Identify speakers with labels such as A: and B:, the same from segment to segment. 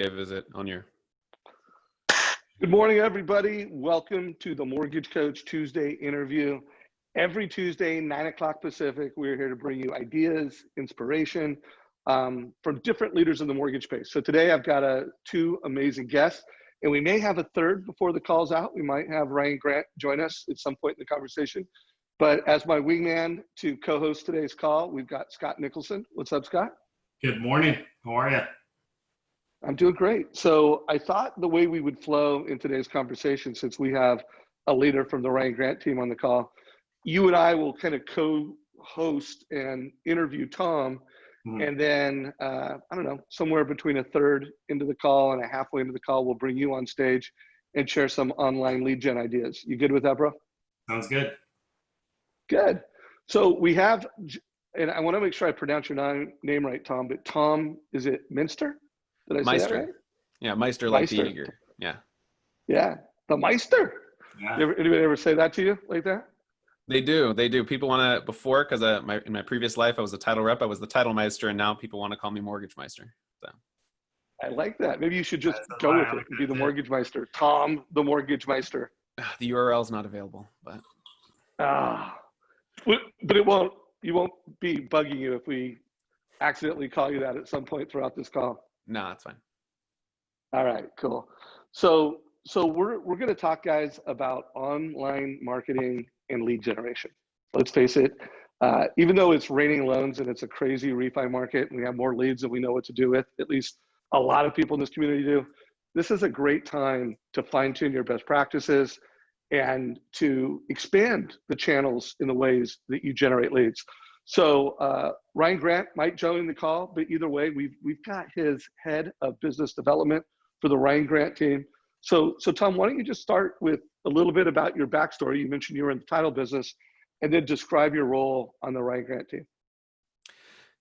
A: a visit on your.
B: Good morning, everybody. Welcome to the Mortgage Coach Tuesday interview. Every Tuesday, 9 o'clock Pacific, we're here to bring you ideas, inspiration from different leaders in the mortgage space. So today I've got two amazing guests, and we may have a third before the call's out. We might have Ryan Grant join us at some point in the conversation. But as my wingman to co-host today's call, we've got Scott Nicholson. What's up, Scott?
C: Good morning. How are you?
B: I'm doing great. So I thought the way we would flow in today's conversation, since we have a leader from the Ryan Grant team on the call, you and I will kind of co-host and interview Tom. And then, I don't know, somewhere between a third into the call and a halfway into the call, we'll bring you on stage and share some online lead gen ideas. You good with that, bro?
C: Sounds good.
B: Good. So we have, and I want to make sure I pronounce your name right, Tom, but Tom, is it Meister? Did I say
A: Meister.
B: that right?
A: Yeah, Meister like the Eager. Yeah.
B: Yeah, the Meister.
C: Yeah.
B: Anybody ever say that to you like that?
A: They do. People want to, before, because in my previous life, I was a title rep. I was the title Meister, and now people want to call me Mortgage Meister. So.
B: I like that. Maybe you should just go with it and be the Mortgage Meister. Tom, the Mortgage Meister.
A: The URL is not available, but.
B: But you won't be bugging you if we accidentally call you that at some point throughout this call.
A: No, that's fine.
B: All right, cool. So we're going to talk, guys, about online marketing and lead generation. Let's face it, even though it's raining loans and it's a crazy refi market and we have more leads than we know what to do with, at least a lot of people in this community do, this is a great time to fine-tune your best practices and to expand the channels in the ways that you generate leads. So Ryan Grant might join the call, but either way, we've got his head of business development for the Ryan Grant team. So Tom, why don't you just start with a little bit about your backstory? You mentioned you were in the title business, and then describe your role on the Ryan Grant team.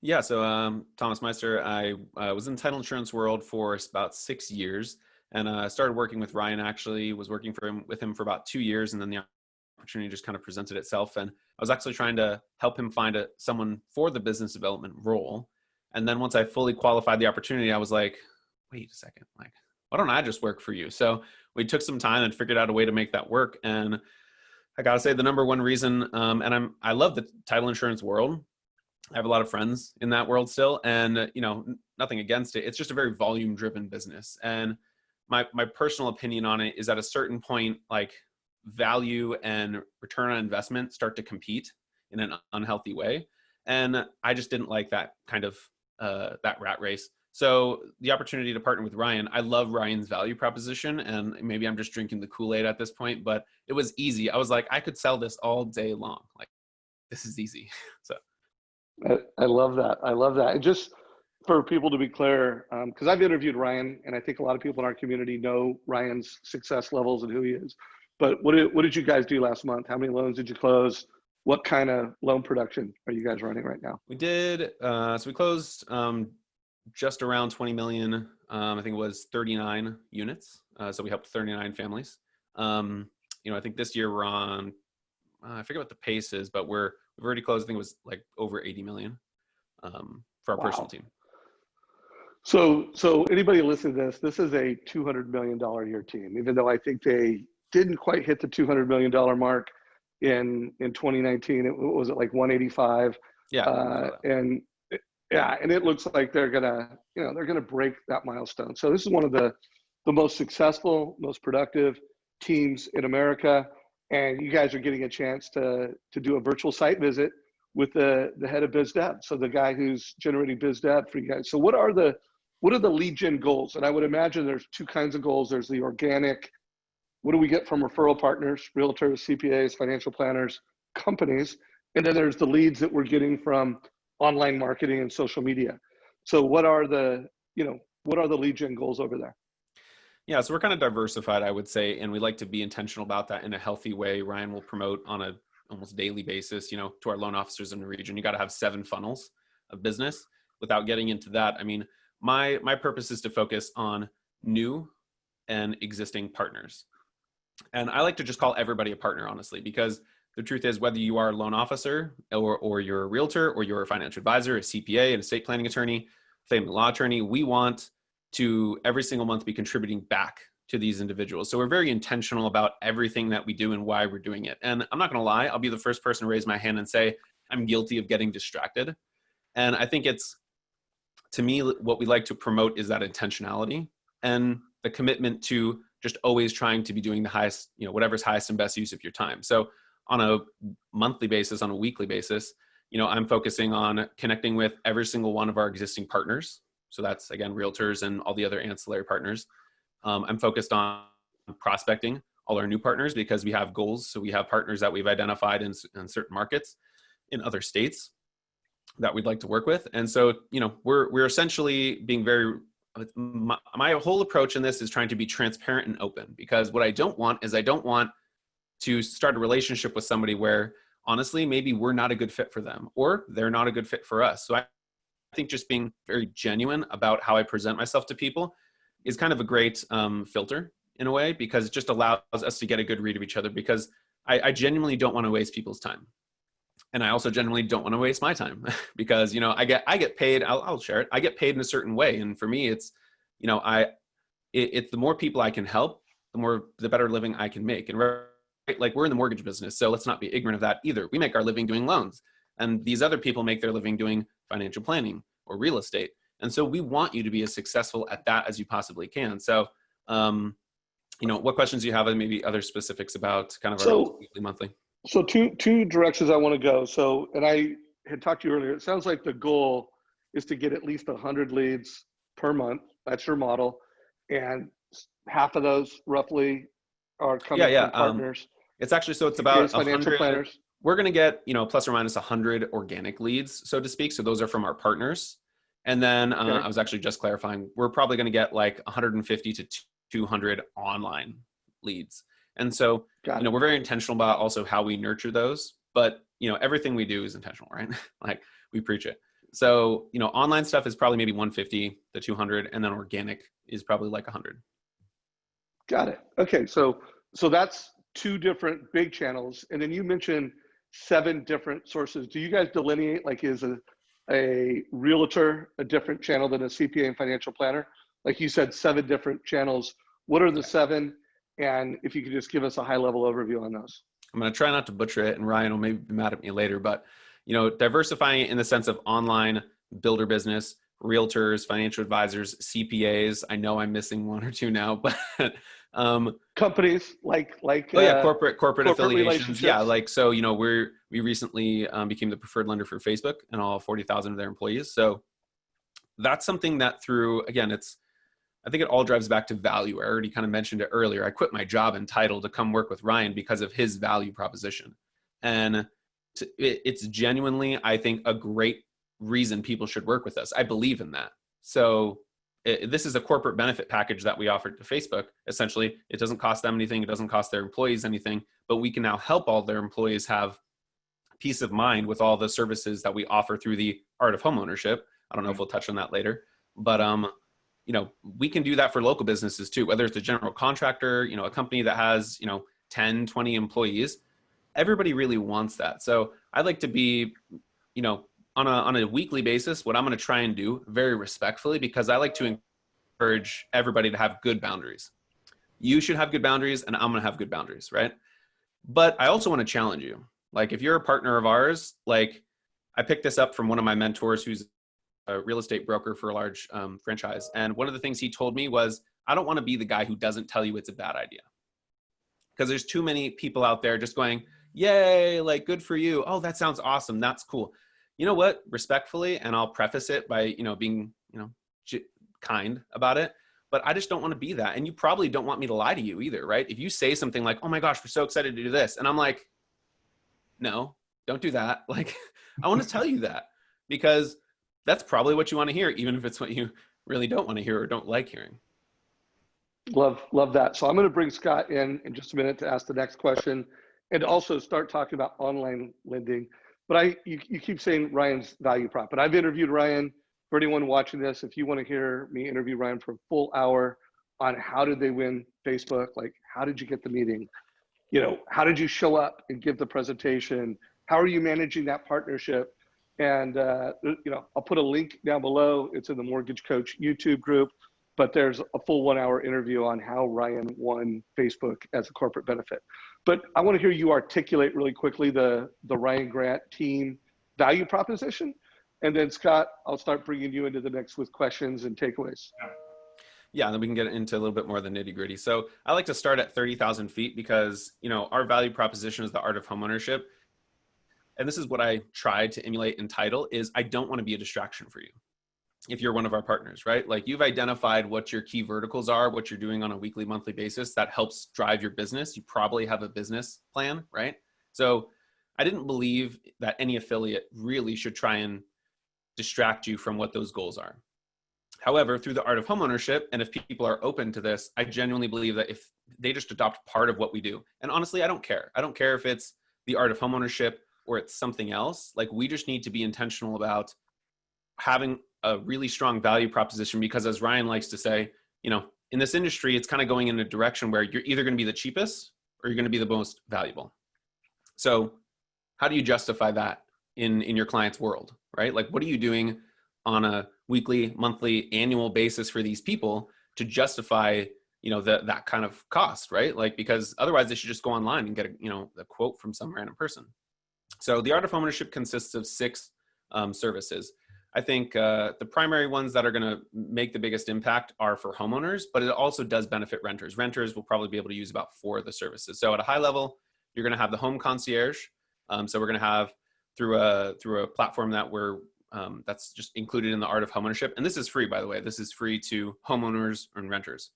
A: Yeah, so Thomas Meister, I was in the title insurance world for about 6 years, and I started working with Ryan. Actually, was working with him for about 2 years, and then the opportunity just kind of presented itself, and I was actually trying to help him find someone for the business development role. And then once I fully qualified the opportunity, I was like, wait a second, like, why don't I just work for you? So we took some time and figured out a way to make that work. And I gotta say, the number one reason, and I love the title insurance world. I have a lot of friends in that world still, and nothing against it. It's just a very volume driven business. And my personal opinion on it is at a certain point, like, value and return on investment start to compete in an unhealthy way. And I just didn't like that kind of that rat race. So the opportunity to partner with Ryan, I love Ryan's value proposition, and maybe I'm just drinking the Kool-Aid at this point, but it was easy. I was like, I could sell this all day long. Like, this is easy. So
B: I love that. I love that. And just for people to be clear, because I've interviewed Ryan, and I think a lot of people in our community know Ryan's success levels and who he is. But what did you guys do last month? How many loans did you close? What kind of loan production are you guys running right now?
A: We did, so we closed just around 20 million. I think it was 39 units. So we helped 39 families. I think this year we're on, I forget what the pace is, but we've already closed, I think it was like over 80 million for our personal team.
B: So anybody listening to this is a $200 million a year team, even though I think they didn't quite hit the $200 million mark in 2019. It was like 185.
A: Yeah.
B: And it looks like they're gonna break that milestone. So this is one of the most successful, most productive teams in America. And you guys are getting a chance to do a virtual site visit with the head of biz dev. So the guy who's generating biz dev for you guys. So what are the lead gen goals? And I would imagine there's two kinds of goals. There's the organic, what do we get from referral partners, realtors, CPAs, financial planners, companies? And then there's the leads that we're getting from online marketing and social media. So what are the lead gen goals over there?
A: Yeah, so we're kind of diversified, I would say, and we like to be intentional about that in a healthy way. Ryan will promote on a almost daily basis, to our loan officers in the region. You got to have 7 funnels of business. Without getting into that, I mean, my purpose is to focus on new and existing partners. And I like to just call everybody a partner, honestly, because the truth is, whether you are a loan officer or you're a realtor or you're a financial advisor, a CPA, an estate planning attorney, family law attorney, we want to every single month be contributing back to these individuals. So we're very intentional about everything that we do and why we're doing it. And I'm not going to lie, I'll be the first person to raise my hand and say I'm guilty of getting distracted. And I think it's, to me, what we like to promote is that intentionality and the commitment to just always trying to be doing the highest, whatever's highest and best use of your time. So on a monthly basis, on a weekly basis, I'm focusing on connecting with every single one of our existing partners. So that's, again, realtors and all the other ancillary partners. I'm focused on prospecting all our new partners because we have goals. So we have partners that we've identified in certain markets in other states that we'd like to work with. And so, we're essentially being very, my whole approach in this is trying to be transparent and open, because what I don't want to start a relationship with somebody where honestly, maybe we're not a good fit for them or they're not a good fit for us. So I think just being very genuine about how I present myself to people is kind of a great filter in a way, because it just allows us to get a good read of each other, because I genuinely don't want to waste people's time. And I also genuinely don't want to waste my time because, I get paid, I'll share it. I get paid in a certain way. And for me, it's, it's the more people I can help, the better living I can make. And like we're in the mortgage business, so let's not be ignorant of that either. We make our living doing loans, and these other people make their living doing financial planning or real estate. And so we want you to be as successful at that as you possibly can. So, what questions do you have, and maybe other specifics about kind of our weekly, monthly?
B: So two directions I want to go. So, and I had talked to you earlier, it sounds like the goal is to get at least 100 leads per month. That's your model. And half of those roughly are coming from partners.
A: It's actually, so it's about
B: financial
A: 100
B: planners.
A: We're going to get, plus or minus 100 organic leads, so to speak. So those are from our partners. And then I was actually just clarifying, we're probably going to get like 150 to 200 online leads. And so, we're very intentional about also how we nurture those, but everything we do is intentional, right? Like we preach it. So, online stuff is probably maybe 150 to 200, and then organic is probably like 100.
B: Got it. Okay. So that's two different big channels. And then you mentioned 7 different sources. Do you guys delineate, like, is a realtor a different channel than a CPA and financial planner? Like you said, 7 different channels. What are the 7? And if you could just give us a high level overview on those.
A: I'm going to try not to butcher it, and Ryan will maybe be mad at me later, but, diversifying it in the sense of online, builder business, realtors, financial advisors, CPAs. I know I'm missing 1 or 2 now, but
B: companies like
A: corporate affiliations. Yeah, like so. We recently became the preferred lender for Facebook and all 40,000 of their employees. So that's something that I think it all drives back to value. I already kind of mentioned it earlier. I quit my job in title to come work with Ryan because of his value proposition, and it's genuinely, I think, a great reason people should work with us. I believe in that. So this is a corporate benefit package that we offered to Facebook. Essentially, it doesn't cost them anything. It doesn't cost their employees anything, but we can now help all their employees have peace of mind with all the services that we offer through the art of homeownership. I don't know if we'll touch on that later, but we can do that for local businesses too, whether it's a general contractor, a company that has, 10, 20 employees. Everybody really wants that. So I'd like to be, on a weekly basis, what I'm going to try and do very respectfully, because I like to encourage everybody to have good boundaries. You should have good boundaries, and I'm going to have good boundaries, right? But I also want to challenge you. Like, if you're a partner of ours, like, I picked this up from one of my mentors who's a real estate broker for a large franchise. And one of the things he told me was, I don't want to be the guy who doesn't tell you it's a bad idea. Because there's too many people out there just going, yay, like, good for you. Oh, that sounds awesome. That's cool. You know what? Respectfully, and I'll preface it by, being, kind about it, but I just don't want to be that. And you probably don't want me to lie to you either, right? If you say something like, oh my gosh, we're so excited to do this. And I'm like, no, don't do that. Like, I want to tell you that, because that's probably what you want to hear, even if it's what you really don't want to hear or don't like hearing.
B: Love that. So I'm going to bring Scott in just a minute to ask the next question, and also start talking about online lending. But you keep saying Ryan's value prop, and I've interviewed Ryan. For anyone watching this, if you want to hear me interview Ryan for a full hour on how did they win Facebook, like, how did you get the meeting? How did you show up and give the presentation? How are you managing that partnership? And, I'll put a link down below. It's in the Mortgage Coach YouTube group. but there's a full 1 hour interview on how Ryan won Facebook as a corporate benefit. But I want to hear you articulate really quickly the Ryan Grant team value proposition. And then Scott, I'll start bringing you into the mix with questions and takeaways.
A: Yeah, and then we can get into a little bit more of the nitty gritty. So I like to start at 30,000 feet because, our value proposition is the art of homeownership. And this is what I tried to emulate in title is I don't want to be a distraction for you. If you're one of our partners, right? Like you've identified what your key verticals are, what you're doing on a weekly, monthly basis that helps drive your business. You probably have a business plan, right? So I didn't believe that any affiliate really should try and distract you from what those goals are. However, through the art of homeownership, and if people are open to this, I genuinely believe that if they just adopt part of what we do, and honestly, I don't care. I don't care if it's the art of homeownership or it's something else. Like we just need to be intentional about having a really strong value proposition because as Ryan likes to say, in this industry, it's kind of going in a direction where you're either going to be the cheapest or you're going to be the most valuable. So how do you justify that in your client's world, right? Like what are you doing on a weekly, monthly, annual basis for these people to justify, that kind of cost, right? Like, because otherwise they should just go online and get a quote from some random person. So the art of homeownership consists of 6 services. I think the primary ones that are going to make the biggest impact are for homeowners, but it also does benefit renters. Renters will probably be able to use about 4 of the services. So at a high level, you're going to have the home concierge. So we're going to have through a platform that that's just included in the art of homeownership. And this is free, by the way. This is free to homeowners and renters.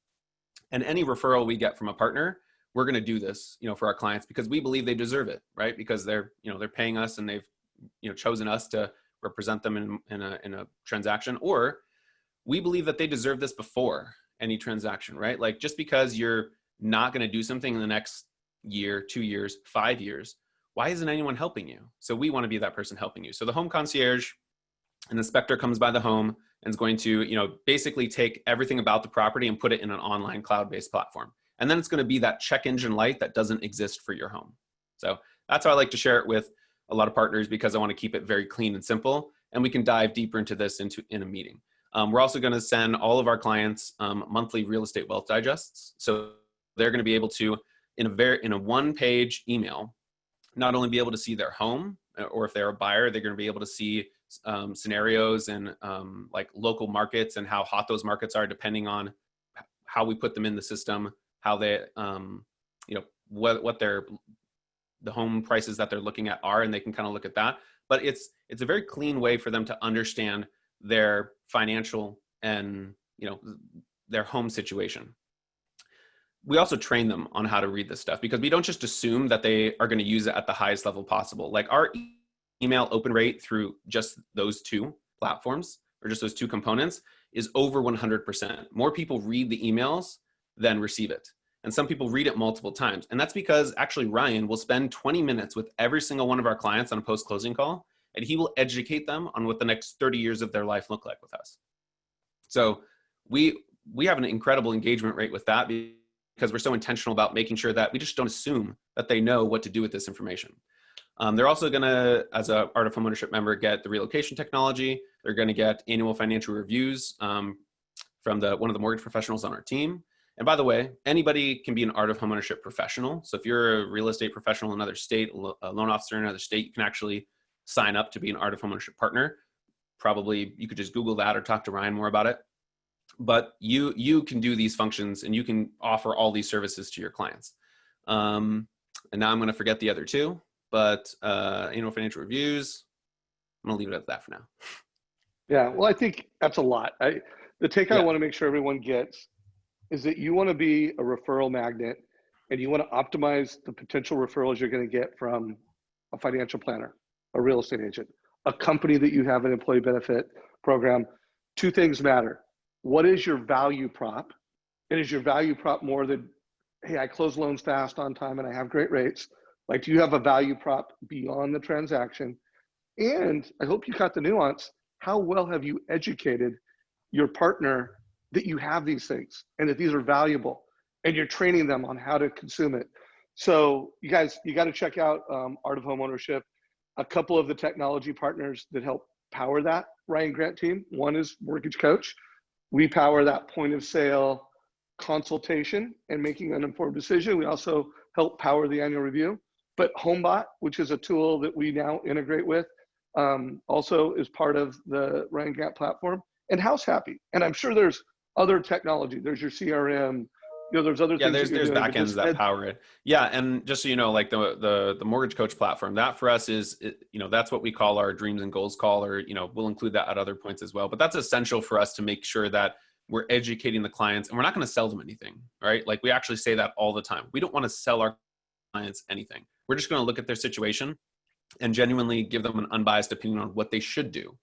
A: And any referral we get from a partner, we're going to do this, for our clients because we believe they deserve it, right? Because they're paying us and they've, chosen us to represent them in a transaction, or we believe that they deserve this before any transaction, right? Like just because you're not going to do something in the next year, 2 years, 5 years, why isn't anyone helping you? So we want to be that person helping you. So the home concierge, an inspector comes by the home and is going to, basically take everything about the property and put it in an online cloud-based platform. And then it's going to be that check engine light that doesn't exist for your home. So that's how I like to share it with a lot of partners because I want to keep it very clean and simple. And we can dive deeper into this in a meeting. We're also going to send all of our clients monthly real estate wealth digests. So they're going to be able to, in a one-page email, not only be able to see their home, or if they're a buyer, they're going to be able to see scenarios and like local markets and how hot those markets are depending on how we put them in the system, how they, what the home prices that they're looking at are, and they can kind of look at that. But it's a very clean way for them to understand their financial and, their home situation. We also train them on how to read this stuff because we don't just assume that they are going to use it at the highest level possible. Like our email open rate through just those 2 platforms or just those 2 components is over 100%. More people read the emails than receive it. And some people read it multiple times. And that's because actually Ryan will spend 20 minutes with every single one of our clients on a post-closing call, and he will educate them on what the next 30 years of their life look like with us. So we have an incredible engagement rate with that because we're so intentional about making sure that we just don't assume that they know what to do with this information. They're also going to, as a Art of Homeownership member, get the relocation technology. They're going to get annual financial reviews from one of the mortgage professionals on our team. And by the way, anybody can be an Art of Homeownership professional. So if you're a real estate professional in another state, a loan officer in another state, you can actually sign up to be an Art of Homeownership partner. Probably you could just Google that or talk to Ryan more about it. But you can do these functions and you can offer all these services to your clients. And now I'm going to forget the other 2, but financial reviews, I'm going to leave it at that for now.
B: Yeah, well, I think that's a lot. The take I want to make sure everyone gets is that you want to be a referral magnet and you want to optimize the potential referrals you're going to get from a financial planner, a real estate agent, a company that you have an employee benefit program. 2 things matter. What is your value prop? And is your value prop more than, hey, I close loans fast on time and I have great rates? Like, do you have a value prop beyond the transaction? And I hope you caught the nuance. How well have you educated your partner that you have these things and that these are valuable and you're training them on how to consume it? So you guys, you got to check out Art of Homeownership. A couple of the technology partners that help power that Ryan Grant team. One is Mortgage Coach. We power that point of sale consultation and making an informed decision. We also help power the annual review. But HomeBot, which is a tool that we now integrate with, also is part of the Ryan Gap platform. And House Happy. And I'm sure there's other technology. There's your CRM. There's other things.
A: There's backends that power it. Yeah, and just so you know, like the Mortgage Coach platform, that for us is, that's what we call our dreams and goals call, or we'll include that at other points as well. But that's essential for us to make sure that we're educating the clients, and we're not going to sell them anything, right? Like we actually say that all the time. We don't want to sell our clients anything. We're just going to look at their situation and genuinely give them an unbiased opinion on what they should do,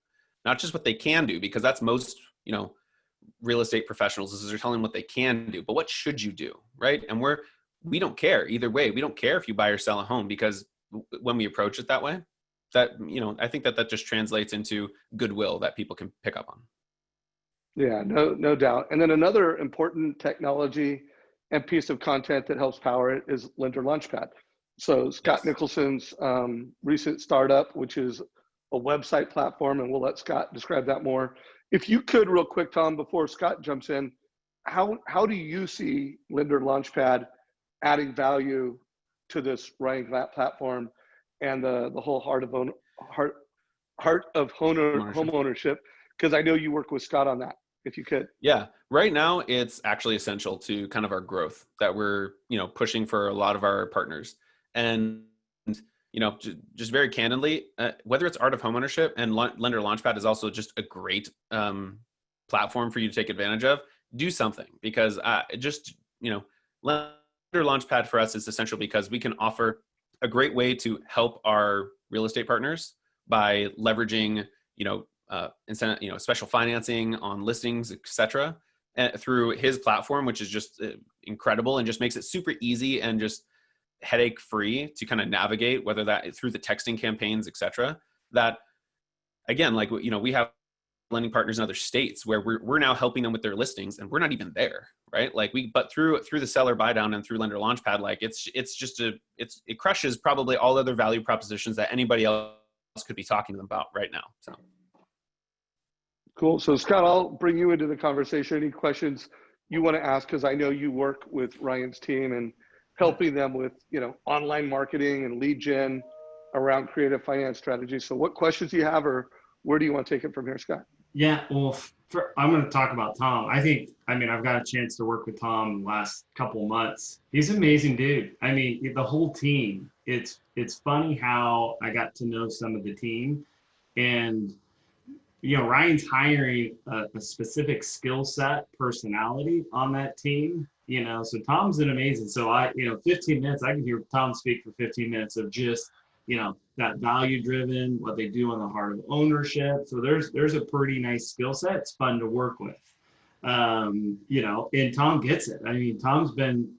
A: not just what they can do, because that's most, real estate professionals is they're telling them what they can do, but what should you do, right? And we don't care either way. We don't care if you buy or sell a home, because when we approach it that way, that, I think that just translates into goodwill that people can pick up on.
B: Yeah, no doubt. And then another important technology and piece of content that helps power it is Linter Launchpad. So Scott Nicholson's recent startup, which is a website platform, and we'll let Scott describe that more. If you could, real quick, Tom, before Scott jumps in, how do you see Linter Launchpad adding value to this Ryan Gap platform and the whole heart of homeownership? Because I know you work with Scott on that. If you could.
A: Yeah, right now it's actually essential to kind of our growth that we're pushing for a lot of our partners. And just very candidly, whether it's Art of Homeownership and Linter Launchpad is also just a great platform for you to take advantage of. Do something, because Linter Launchpad for us is essential because we can offer a great way to help our real estate partners by leveraging special financing on listings, etc., through his platform, which is just incredible and just makes it super easy and just headache free to kind of navigate, whether that through the texting campaigns, etc. That again, like we have lending partners in other states where we're now helping them with their listings, and we're not even there, right? But through the seller buy down and through Linter Launchpad, like it crushes probably all other value propositions that anybody else could be talking to them about right now. So.
B: Cool. So Scott, I'll bring you into the conversation. Any questions you want to ask? Because I know you work with Ryan's team and helping them with, online marketing and lead gen around creative finance strategies. So what questions do you have, or where do you want to take it from here, Scott?
C: Yeah, well, I'm going to talk about Tom. I've got a chance to work with Tom the last couple of months. He's an amazing dude. The whole team, it's funny how I got to know some of the team, and Ryan's hiring a specific skill set, personality on that team, so Tom's an amazing, 15 minutes, I can hear Tom speak for 15 minutes of just, that value driven, what they do on the heart of ownership. So there's a pretty nice skill set. It's fun to work with, and Tom gets it. Tom's been,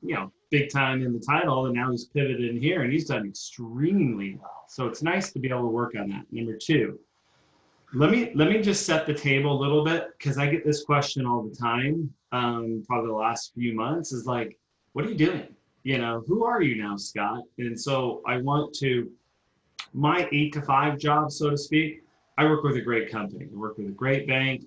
C: big time in the title, and now he's pivoted in here and he's done extremely well. So it's nice to be able to work on that. Number two, let me just set the table a little bit, because I get this question all the time, probably the last few months, is like, what are you doing? Who are you now, Scott? And so I want to, my 8 to 5 job, so to speak, I work with a great company. I work with a great bank,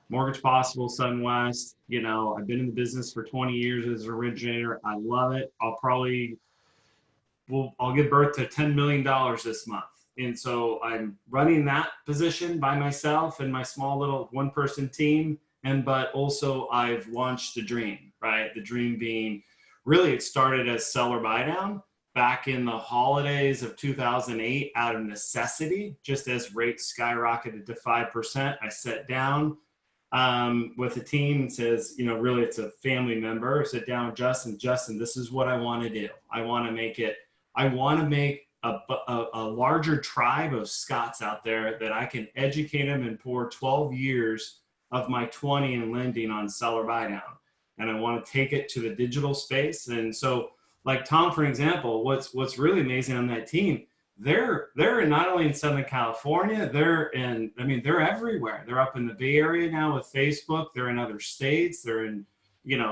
C: Mortgage Possible, SunWest. I've been in the business for 20 years as an originator. I love it. I'll give birth to $10 million this month. And so I'm running that position by myself and my small little one-person team. But also I've launched the dream, right? The dream being, really it started as seller buy down back in the holidays of 2008 out of necessity. Just as rates skyrocketed to 5%, I sat down with a team and says, really it's a family member. I sat down with Justin, this is what I want to do. I want to make a larger tribe of Scots out there that I can educate them and pour 12 years of my 20 in lending on seller buy down. And I want to take it to the digital space. And so like Tom, for example, what's really amazing on that team, they're not only in Southern California, they're everywhere. They're up in the Bay Area now with Facebook. They're in other states. They're in,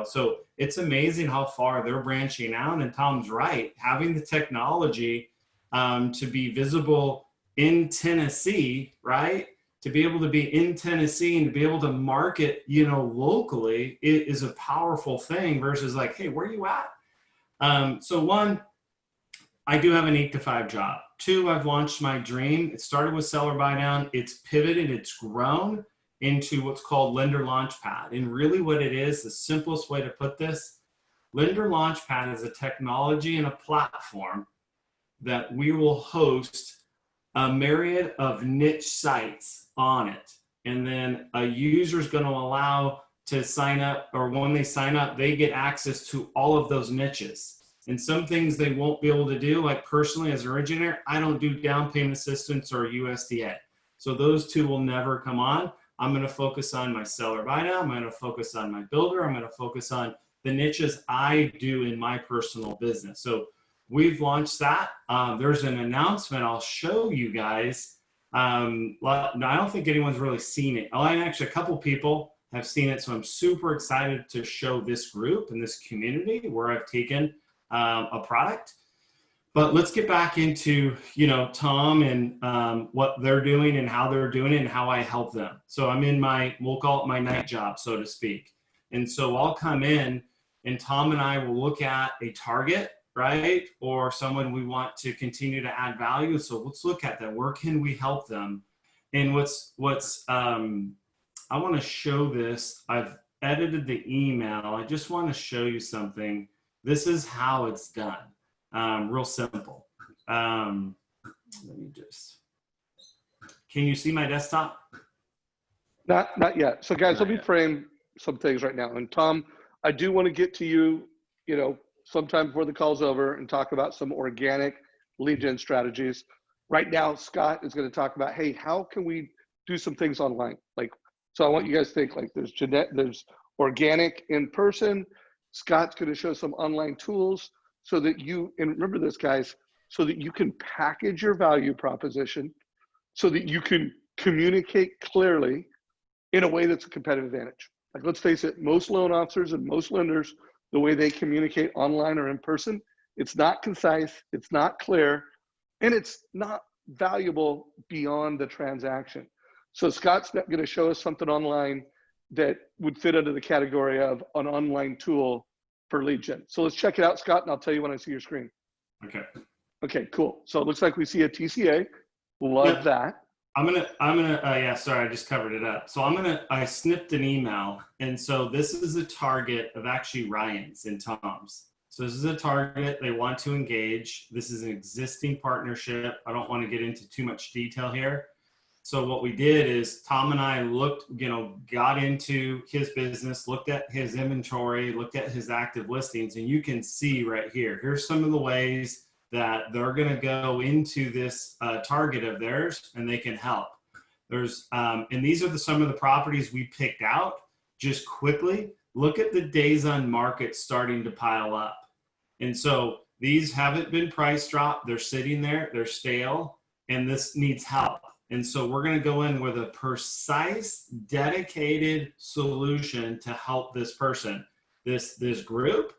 C: so it's amazing how far they're branching out. And Tom's right, having the technology to be visible in Tennessee, right, to be able to be in Tennessee and to be able to market, locally, it is a powerful thing versus like, hey, where are you at? So one, I do have an 8 to 5 job. 2, I've launched my dream. It started with seller buy down. It's pivoted, it's grown into what's called Linter Launchpad. And really what it is, the simplest way to put this, Linter Launchpad is a technology and a platform that we will host a myriad of niche sites on it. And then a user is going to allow to sign up, or when they sign up, they get access to all of those niches. And some things they won't be able to do, like personally as an originator, I don't do down payment assistance or USDA. So those 2 will never come on. I'm going to focus on my seller buy down. I'm going to focus on my builder. I'm going to focus on the niches I do in my personal business. So we've launched that. There's an announcement I'll show you guys. I don't think anyone's really seen it. Actually, a couple people have seen it. So I'm super excited to show this group and this community where I've taken a product. But let's get back into, Tom and what they're doing and how they're doing it and how I help them. So I'm in we'll call it my night job, so to speak. And so I'll come in and Tom and I will look at a target, right? Or someone we want to continue to add value. So let's look at that. Where can we help them? And I want to show this. I've edited the email. I just want to show you something. This is how it's done. Real simple. Let me can you see my desktop?
B: Not yet. So guys, let me frame some things right now. And Tom, I do want to get to you, sometime before the call's over and talk about some organic lead gen strategies. Right now, Scott is going to talk about, hey, how can we do some things online? So I want you guys to think there's organic in person. Scott's going to show some online tools so that and remember this, guys, so that you can package your value proposition so that you can communicate clearly in a way that's a competitive advantage. Let's face it, most loan officers and most lenders, the way they communicate online or in person, it's not concise, it's not clear, and it's not valuable beyond the transaction. So Scott's going to show us something online that would fit under the category of an online tool for lead gen. So let's check it out, Scott, and I'll tell you when I see your screen. Okay, cool. So it looks like we see a TCA. Love that.
C: Sorry, I just covered it up. So I snipped an email. And so this is a target of actually Ryan's and Tom's. So this is a target they want to engage. This is an existing partnership. I don't want to get into too much detail here. So what we did is Tom and I got into his business, looked at his inventory, looked at his active listings, and you can see right here, here's some of the ways that they're going to go into this target of theirs and they can help. And these are some of the properties we picked out. Just quickly, look at the days on market starting to pile up. And so these haven't been price dropped. They're sitting there, they're stale, and this needs help. And so we're going to go in with a precise, dedicated solution to help this person, this group.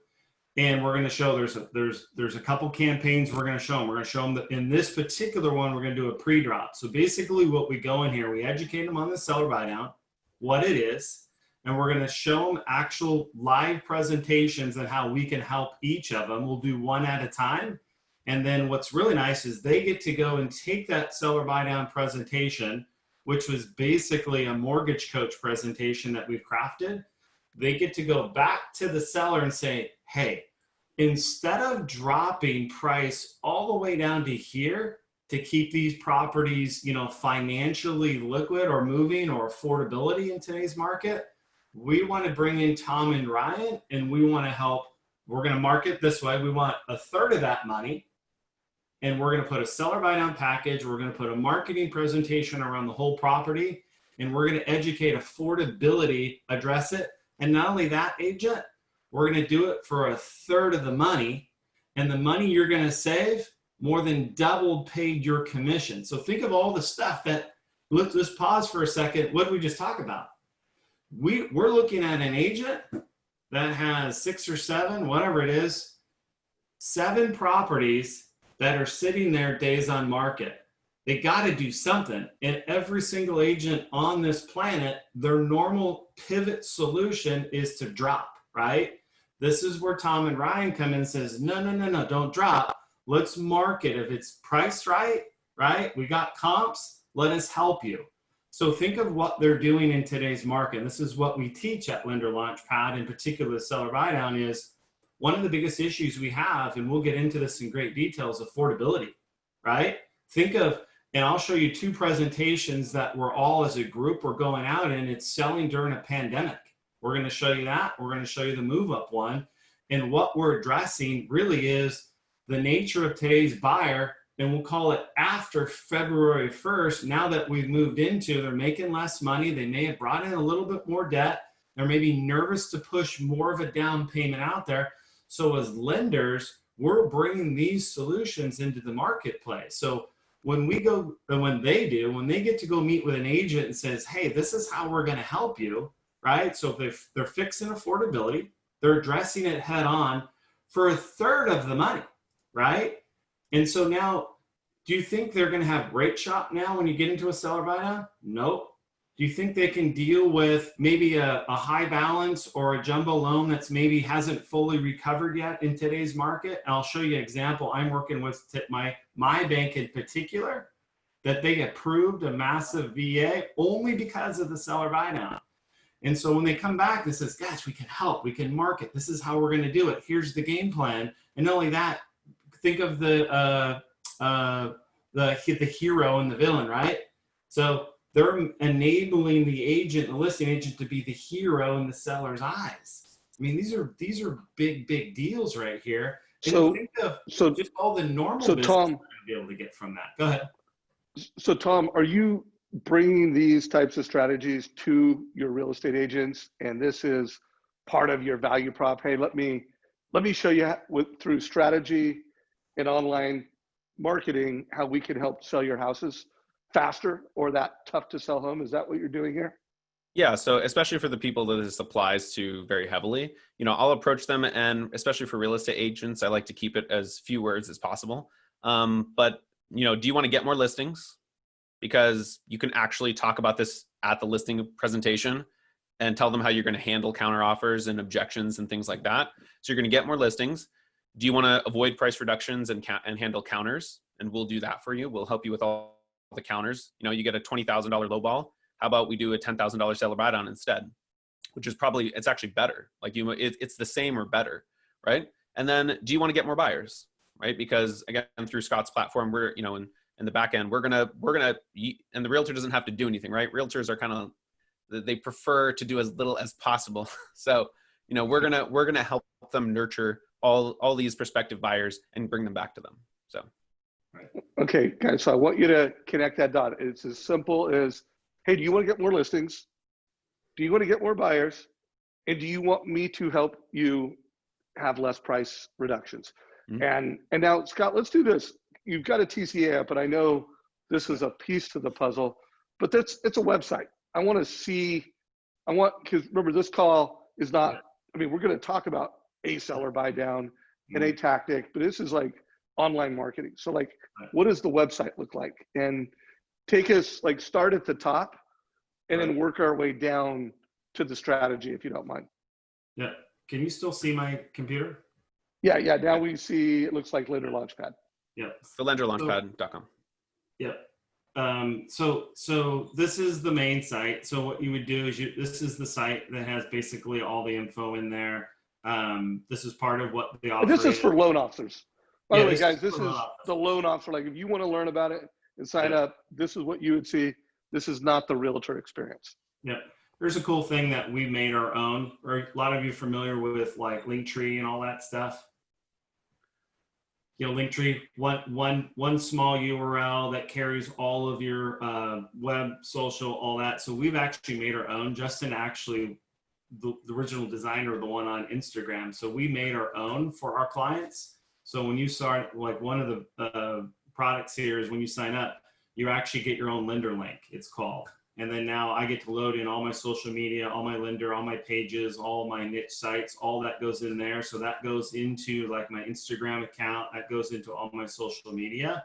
C: And we're going to show there's a couple campaigns we're going to show them. We're going to show them that in this particular one, we're going to do a pre-drop. So basically what we go in here, we educate them on the seller buy down, what it is, and we're going to show them actual live presentations and how we can help each of them. We'll do one at a time. And then what's really nice is they get to go and take that seller buy down presentation, which was basically a mortgage coach presentation that we've crafted. They get to go back to the seller and say, hey, instead of dropping price all the way down to here to keep these properties, financially liquid or moving or affordability in today's market, we want to bring in Tom and Ryan and we want to help. We're going to market this way. We want a third of that money. And we're going to put a seller buy down package. We're going to put a marketing presentation around the whole property. And we're going to educate affordability, address it. And not only that, agent, we're going to do it for a third of the money. And the money you're going to save more than doubled paid your commission. So think of all the stuff that, let's pause for a second. What did we just talk about? We're looking at an agent that has 6 or 7, whatever it is, 7 properties that are sitting there days on market. they got to do something. And every single agent on this planet, their normal pivot solution is to drop, right? This is where Tom and Ryan come in and says, no, no, no, no, don't drop. Let's market. If it's priced right, right? We got comps, let us help you. So think of what they're doing in today's market. This is what we teach at Linter Launchpad, in particular seller buy down, is one of the biggest issues we have, and we'll get into this in great detail, is affordability, right? Think of, and I'll show you 2 presentations that we're all as a group we're going out in. It's selling during a pandemic. We're going to show you that. We're going to show you the move up one. And what we're addressing really is the nature of today's buyer, and we'll call it after February 1st. Now that we've moved into, they're making less money. They may have brought in a little bit more debt. They're maybe nervous to push more of a down payment out there. So as lenders, we're bringing these solutions into the marketplace. So when we go, and when they get to go meet with an agent and says, hey, this is how we're going to help you, right? So if they're fixing affordability, they're addressing it head on for a third of the money, right? And so now, do you think they're going to have rate shock now when you get into a seller buy down? Nope. Do you think they can deal with maybe a high balance or a jumbo loan that's maybe hasn't fully recovered yet in today's market? And I'll show you an example. I'm working with my bank in particular, that they approved a massive VA only because of the seller buy down. And so when they come back, they says, gosh, we can help, we can market. This is how we're going to do it. Here's the game plan. And not only that, think of the hero and the villain, right? So they're enabling the agent, the listing agent, to be the hero in the seller's eyes. I mean, these are big deals right here. And
B: So,
C: think of
B: so,
C: just all the normal
B: so
C: business
B: Tom,
C: to be able to get from that. Go ahead.
B: so Tom, are you bringing these types of strategies to your real estate agents, and this is part of your value prop? Hey, let me show you through strategy and online marketing how we can help sell your houses faster, or that tough to sell home. Is that what you're doing here?
A: Yeah, so especially for the people that this applies to very heavily, I'll approach them, and especially for real estate agents, I like to keep it as few words as possible. But do you want to get more listings? Because you can actually talk about this at the listing presentation and tell them how you're going to handle counter offers and objections and things like that. So you're going to get more listings. Do you want to avoid price reductions and handle counters? And we'll do that for you. We'll help you with all the counters. You get a $20,000 low ball. How about we do a $10,000 seller buy down instead? Which is it's actually better. Like it's the same or better, right? And then do you want to get more buyers, right? Because again, through Scott's platform, we're, in the back end, we're gonna, and the realtor doesn't have to do anything, right? Realtors are kind of, they prefer to do as little as possible. So, we're gonna help them nurture all these prospective buyers and bring them back to them. So.
B: Okay, guys, so I want you to connect that dot. It's as simple as, hey, do you want to get more listings? Do you want to get more buyers? And do you want me to help you have less price reductions? Mm-hmm. And now, Scott, let's do this. You've got a TCA up, and I know this is a piece to the puzzle, but it's a website. I want to see, because remember, this call is not, we're going to talk about a seller buy down and a tactic, but this is like online marketing. So like, what does the website look like? And take us, start at the top and then work our way down to the strategy, if you don't mind.
C: Yeah. Can you still see my computer?
B: Yeah. Now we see, it looks like Linter Launchpad.
C: Yep.
A: The LinterLaunchpad.com.
C: Yep. So this is the main site. So what you would do is this is the site that has basically all the info in there. This is part of what the offer
B: This is for loan officers. By the way, guys, this is the loan officer. Like, if you want to learn about it and sign up, this is what you would see. This is not the realtor experience.
C: Yeah. There's a cool thing that we made our own. Are a lot of you familiar with like Linktree and all that stuff? Linktree, one small URL that carries all of your web, social, all that. So we've actually made our own. Justin actually, the original designer, the one on Instagram. So we made our own for our clients. So when you start, like, one of the products here is when you sign up, you actually get your own lender link, it's called. And then now I get to load in all my social media, all my lender, all my pages, all my niche sites, all that goes in there. So that goes into like my Instagram account, that goes into all my social media.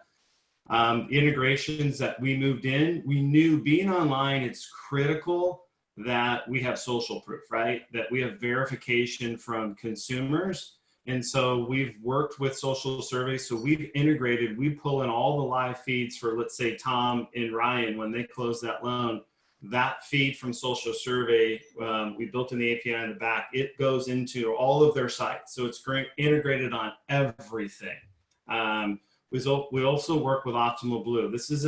C: integrations that we moved in, we knew being online, it's critical that we have social proof, right? That we have verification from consumers. And so we've worked with social surveys. So we've integrated, we pull in all the live feeds for, let's say, Tom and Ryan, when they close that loan, that feed from social survey, we built in the API in the back, it goes into all of their sites. So it's great, integrated on everything. We also work with Optimal Blue. This is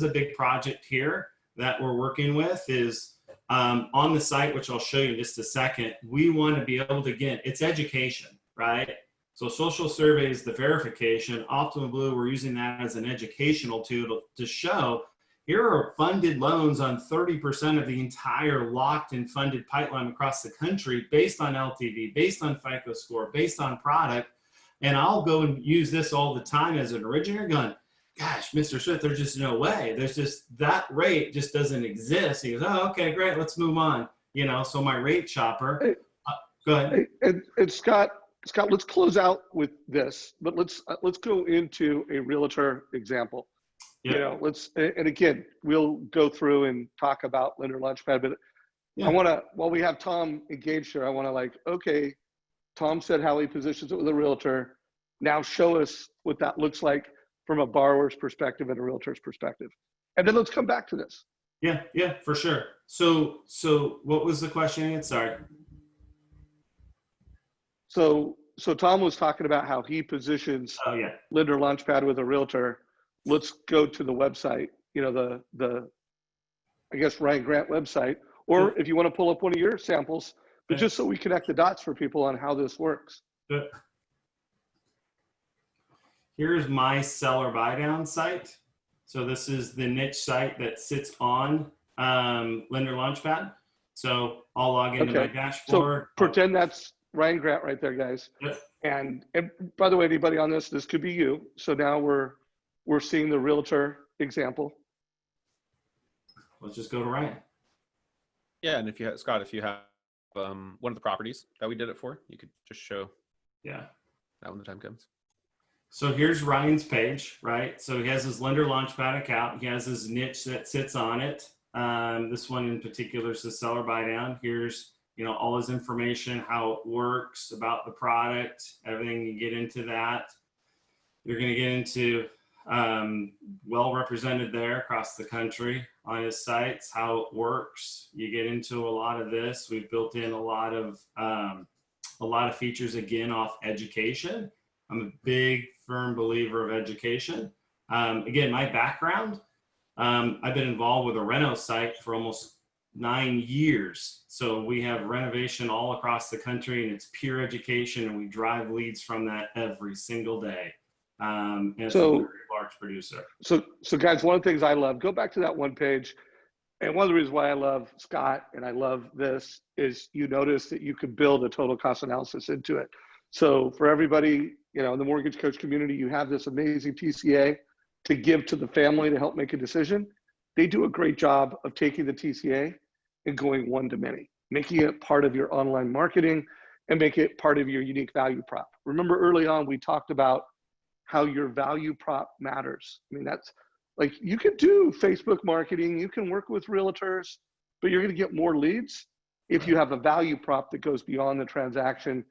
C: a big project here that we're working with is on the site, which I'll show you in just a second. We want to be able to, again, it's education, right? So social survey is the verification. Optimal Blue, we're using that as an educational tool to show here are funded loans on 30% of the entire locked and funded pipeline across the country based on LTV, based on FICO score, based on product. And I'll go and use this all the time as an originator going, gosh, Mr. Smith, there's just no way. There's just, that rate just doesn't exist. He goes, oh, okay, great, let's move on. You know, so my rate shopper, go ahead.
B: And Scott, let's close out with this, but let's go into a realtor example.
C: Yeah.
B: You know, and again, we'll go through and talk about Linter Launchpad, but
C: Yeah.
B: I want to, while we have Tom engaged here, I want to like, okay, Tom said how he positions it with a realtor. Now show us what that looks like from a borrower's perspective and a realtor's perspective. And then let's come back to this.
C: Yeah, for sure. So what was the question again? Sorry.
B: So Tom was talking about how he positions Linter Launchpad with a realtor. Let's go to the website, you know, the I guess Ryan Grant website, or if you want to pull up one of your samples, but just so we connect the dots for people on how this works.
C: Here's my seller buy down site. So this is the niche site that sits on Linter Launchpad. So I'll log into my dashboard.
B: So pretend that's Ryan Grant right there, guys.
C: Yep.
B: And by the way, anybody on this could be you. So now we're seeing the realtor example.
C: Let's just go to Ryan.
A: Yeah, and if you have, Scott, if you have one of the properties that we did it for, you could just show that when the time comes.
C: So here's Ryan's page, right? So he has his Linter Launchpad account. He has his niche that sits on it. This one in particular is the seller buy down. Here's, you know, all his information, how it works, about the product, everything. You get into that. You're going to get into well represented there across the country on his sites, how it works. You get into a lot of this. We've built in a lot of features, again, off education. I'm a big firm believer of education. Again, my background, I've been involved with a reno site for almost 9 years. So we have renovation all across the country, and it's pure education, and we drive leads from that every single day. And it's a very large producer. So
B: guys, one of the things I love, go back to that one page. And one of the reasons why I love Scott and I love this is you notice that you can build a total cost analysis into it. So for everybody, you know, in the mortgage coach community, you have this amazing TCA to give to the family to help make a decision. They do a great job of taking the TCA and going one to many, making it part of your online marketing and make it part of your unique value prop. Remember early on, we talked about how your value prop matters. I mean, that's like, you can do Facebook marketing, you can work with realtors, but you're going to get more leads if you have a value prop that goes beyond the transaction.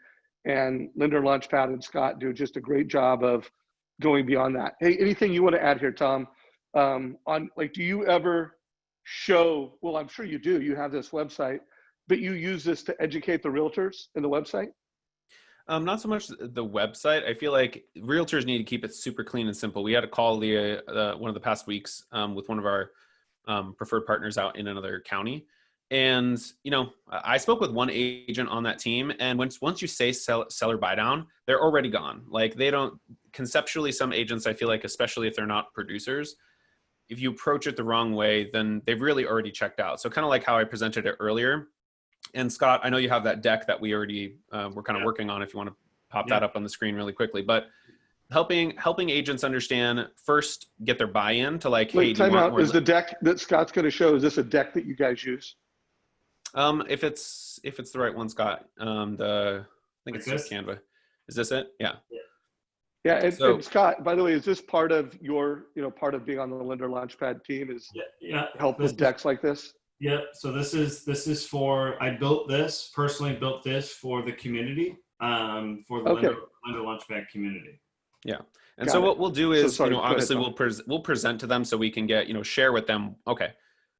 B: And Linter Launchpad and Scott do just a great job of going beyond that. Hey, anything you want to add here, Tom? On like, do you ever show, well, I'm sure you do, you have this website, but you use this to educate the realtors in the website?
A: Not so much the website. I feel like realtors need to keep it super clean and simple. We had a call one of the past weeks with one of our preferred partners out in another county. And, you know, I spoke with one agent on that team, and once you say seller buy down, they're already gone. Like, they don't, conceptually, some agents, I feel like, especially if they're not producers, if you approach it the wrong way, then they've really already checked out. So kind of like how I presented it earlier. And Scott, I know you have that deck that we already we're kind of working on, if you want to pop that up on the screen really quickly, but helping agents understand, first get their buy-in to like,
B: wait, hey, time out. Is the deck that Scott's going to show, is this a deck that you guys use?
A: If it's the right one, Scott, I think it's just Canva. Is this it? Yeah.
B: Yeah,
A: So
B: and Scott, by the way, is this part of your, part of being on the Linter Launchpad team is
C: Yeah.
B: help with decks like this?
C: Yep. So this is for, I personally built this for the community, for the
B: Okay.
C: Linter Launchpad community.
A: yeah. And
B: Got
A: so
B: it.
A: what we'll do
B: So
A: is,
B: sorry, go ahead,
A: obviously
B: Tom.
A: we'll present to them so we can get, share with them, okay,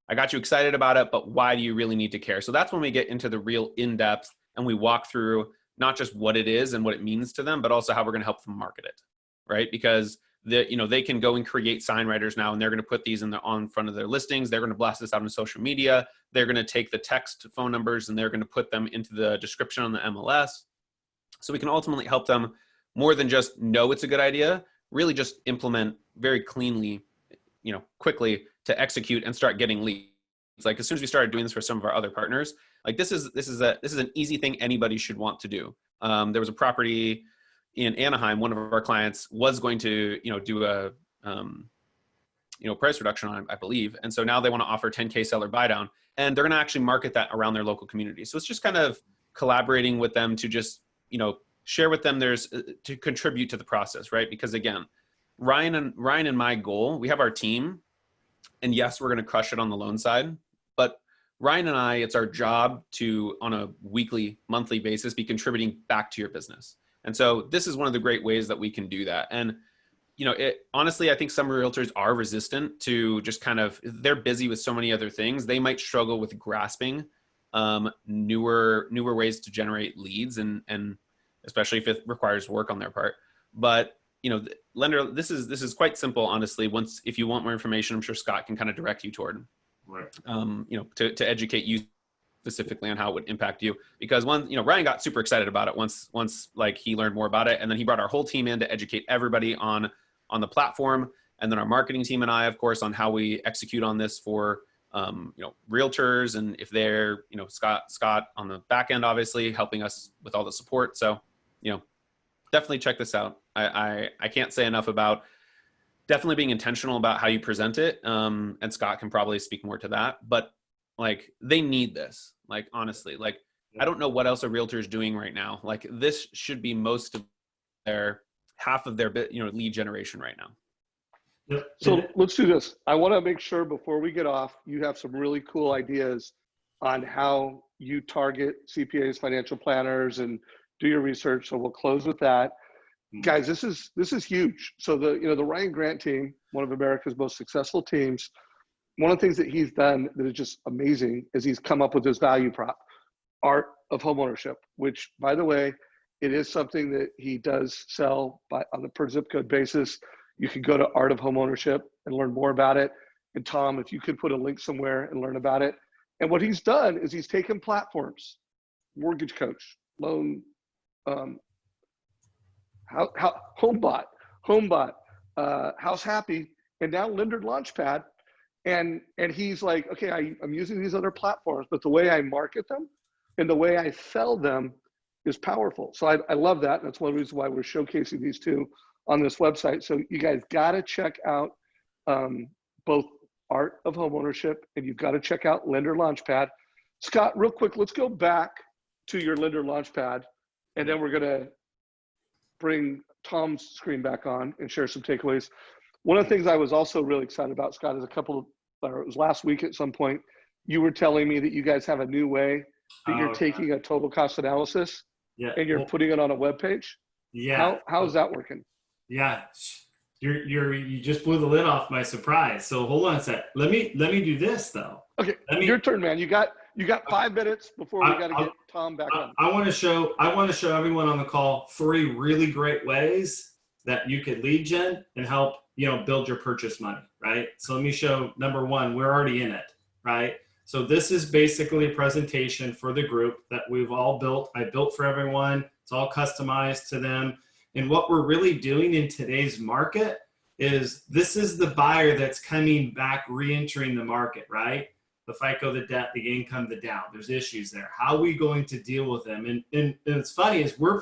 A: I got you excited about it, but why do you really need to care? So that's when we get into the real in-depth and we walk through not just what it is and what it means to them, but also how we're going to help them market it, right? Because they can go and create sign writers now, and they're going to put these on front of their listings. They're going to blast this out on social media. They're going to take the text phone numbers and they're going to put them into the description on the MLS. So we can ultimately help them more than just know it's a good idea, really just implement very cleanly, quickly to execute and start getting leads. Like as soon as we started doing this for some of our other partners, like this is an easy thing anybody should want to do. There was a property in Anaheim. One of our clients was going to, do a, price reduction on it, I believe. And so now they want to offer 10K seller buy down, and they're going to actually market that around their local community. So it's just kind of collaborating with them to just, share with them to contribute to the process, right? Because again, Ryan and my goal, we have our team, and yes, we're going to crush it on the loan side, but Ryan and I, it's our job to, on a weekly, monthly basis, be contributing back to your business. And so this is one of the great ways that we can do that. And, honestly, I think some realtors are resistant to just kind of, they're busy with so many other things. They might struggle with grasping newer ways to generate leads, and especially if it requires work on their part. But lender, this is quite simple, honestly. If you want more information, I'm sure Scott can kind of direct you toward,
C: Right.
A: To educate you specifically on how it would impact you. Because Ryan got super excited about it once like he learned more about it, and then he brought our whole team in to educate everybody on the platform, and then our marketing team and I, of course, on how we execute on this for realtors, and if they're Scott on the back end, obviously helping us with all the support. So definitely check this out. I can't say enough about definitely being intentional about how you present it. And Scott can probably speak more to that, but like they need this, like, honestly, like, I don't know what else a realtor is doing right now. Like this should be most of half of their lead generation right now.
C: Yep.
B: So let's do this. I want to make sure before we get off, you have some really cool ideas on how you target CPAs, financial planners, and do your research. So we'll close with that. Guys, this is huge. So the Ryan Grant team, one of America's most successful teams, one of the things that he's done that is just amazing is he's come up with this value prop, art of homeownership, which, by the way, it is something that he does sell on a per zip code basis. You can go to Art of Homeownership and learn more about it. And Tom, if you could put a link somewhere and learn about it. And what he's done is he's taken platforms, Mortgage Coach, Loan, HomeBot, House Happy, and now Linter Launchpad. And he's like, okay, I'm using these other platforms, but the way I market them and the way I sell them is powerful. So I love that. And that's one reason why we're showcasing these two on this website. So you guys got to check out both Art of Homeownership, and you've got to check out Linter Launchpad. Scott, real quick, let's go back to your Linter Launchpad, and then we're going to bring Tom's screen back on and share some takeaways. One of the things I was also really excited about, Scott, is it was last week at some point, you were telling me that you guys have a new way that you're taking a total cost analysis and you're putting it on a web page.
C: Yeah.
B: How's that working?
C: Yeah. You just blew the lid off my surprise. So hold on a sec. Let me do this though.
B: Okay. Your turn, man. You got 5 minutes before we got to get Tom back on.
C: I want to show everyone on the call 3 really great ways that you could lead gen and help, build your purchase money, right? So let me show number 1, we're already in it, right? So this is basically a presentation for the group that we've all built. I built for everyone. It's all customized to them. And what we're really doing in today's market is this is the buyer that's coming back, re-entering the market, right? The FICO, the debt, the income, the down. There's issues there. How are we going to deal with them? And it's funny is we're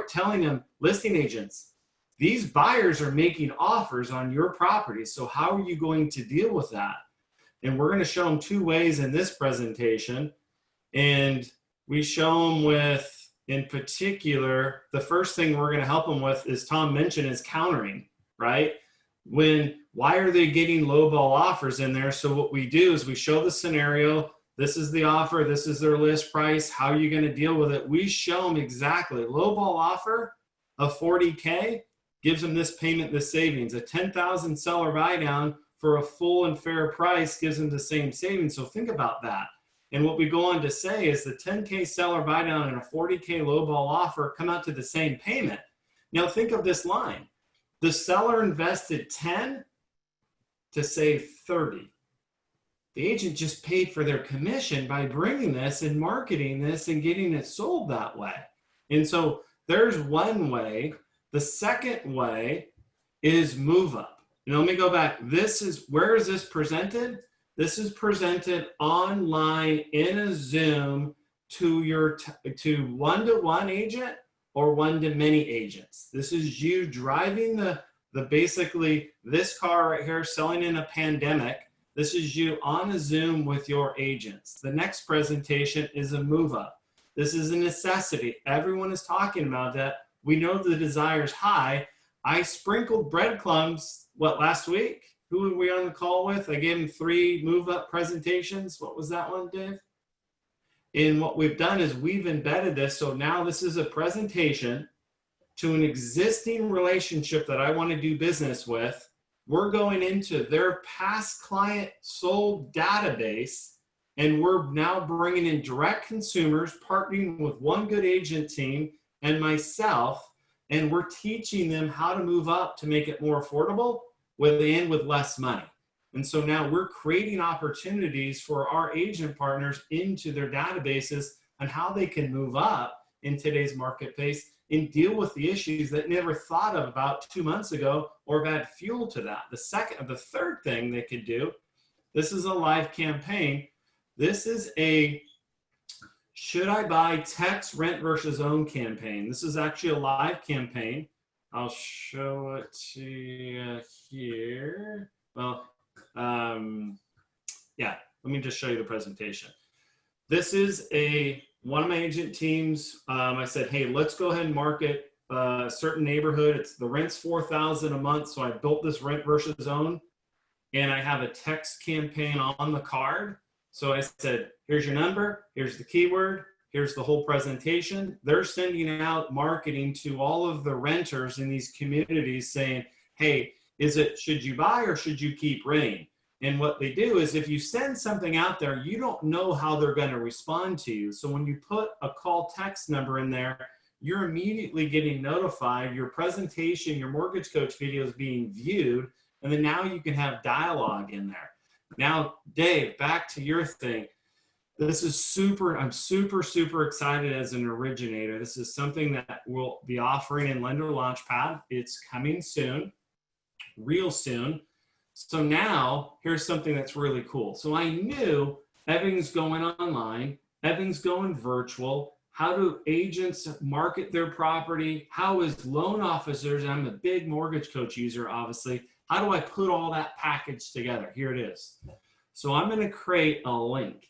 C: telling them, listing agents, these buyers are making offers on your property. So how are you going to deal with that? And we're going to show them 2 ways in this presentation. And we show them with in particular, the first thing we're going to help them with, is Tom mentioned, is countering, right? Why are they getting lowball offers in there? So what we do is we show the scenario. This is the offer. This is their list price. How are you going to deal with it? We show them exactly. Lowball offer of $40K gives them this payment, this savings. A $10,000 seller buy down for a full and fair price gives them the same savings. So think about that. And what we go on to say is the $10K seller buy down and a $40K lowball offer come out to the same payment. Now think of this line. The seller invested 10 to save 30. The agent just paid for their commission by bringing this and marketing this and getting it sold that way. And so there's one way. The second way is move up. Let me go back. Where is this presented? This is presented online in a Zoom to one-to-one agent or one-to-many agents. This is you driving the basically this car right here, selling in a pandemic. This is you on a Zoom with your agents. The next presentation is a move up. This is a necessity. Everyone is talking about that. We know the desire is high. I sprinkled breadcrumbs, last week? Who were we on the call with? I gave him 3 move up presentations. What was that one, Dave? And what we've done is we've embedded this. So now this is a presentation to an existing relationship that I want to do business with. We're going into their past client sold database, and we're now bringing in direct consumers, partnering with one good agent team and myself, and we're teaching them how to move up to make it more affordable with less money. And so now we're creating opportunities for our agent partners into their databases on how they can move up in today's marketplace and deal with the issues that they never thought of about 2 months ago or have had fuel to that. The third thing they could do, this is a live campaign. This is a should I buy text, rent versus own campaign. This is actually a live campaign. I'll show it to you here. Well, yeah, let me just show you the presentation. This is one of my agent teams. I said, hey, let's go ahead and market a certain neighborhood. The rent's $4,000 a month. So I built this rent versus own, and I have a text campaign on the card. So I said, here's your number, here's the keyword, here's the whole presentation. They're sending out marketing to all of the renters in these communities saying, hey, should you buy or should you keep renting? And what they do is if you send something out there, you don't know how they're going to respond to you. So when you put a call text number in there, you're immediately getting notified, your presentation, your mortgage coach video is being viewed, and then now you can have dialogue in there. Now, Dave, back to your thing. This is I'm super excited as an originator. This is something that we'll be offering in Linter Launchpad. It's coming soon, real soon. So now here's something that's really cool. So I knew everything's going online, everything's going virtual. How do agents market their property? How is loan officers, and I'm a big mortgage coach user, obviously, how do I put all that package together? Here it is. So I'm going to create a link.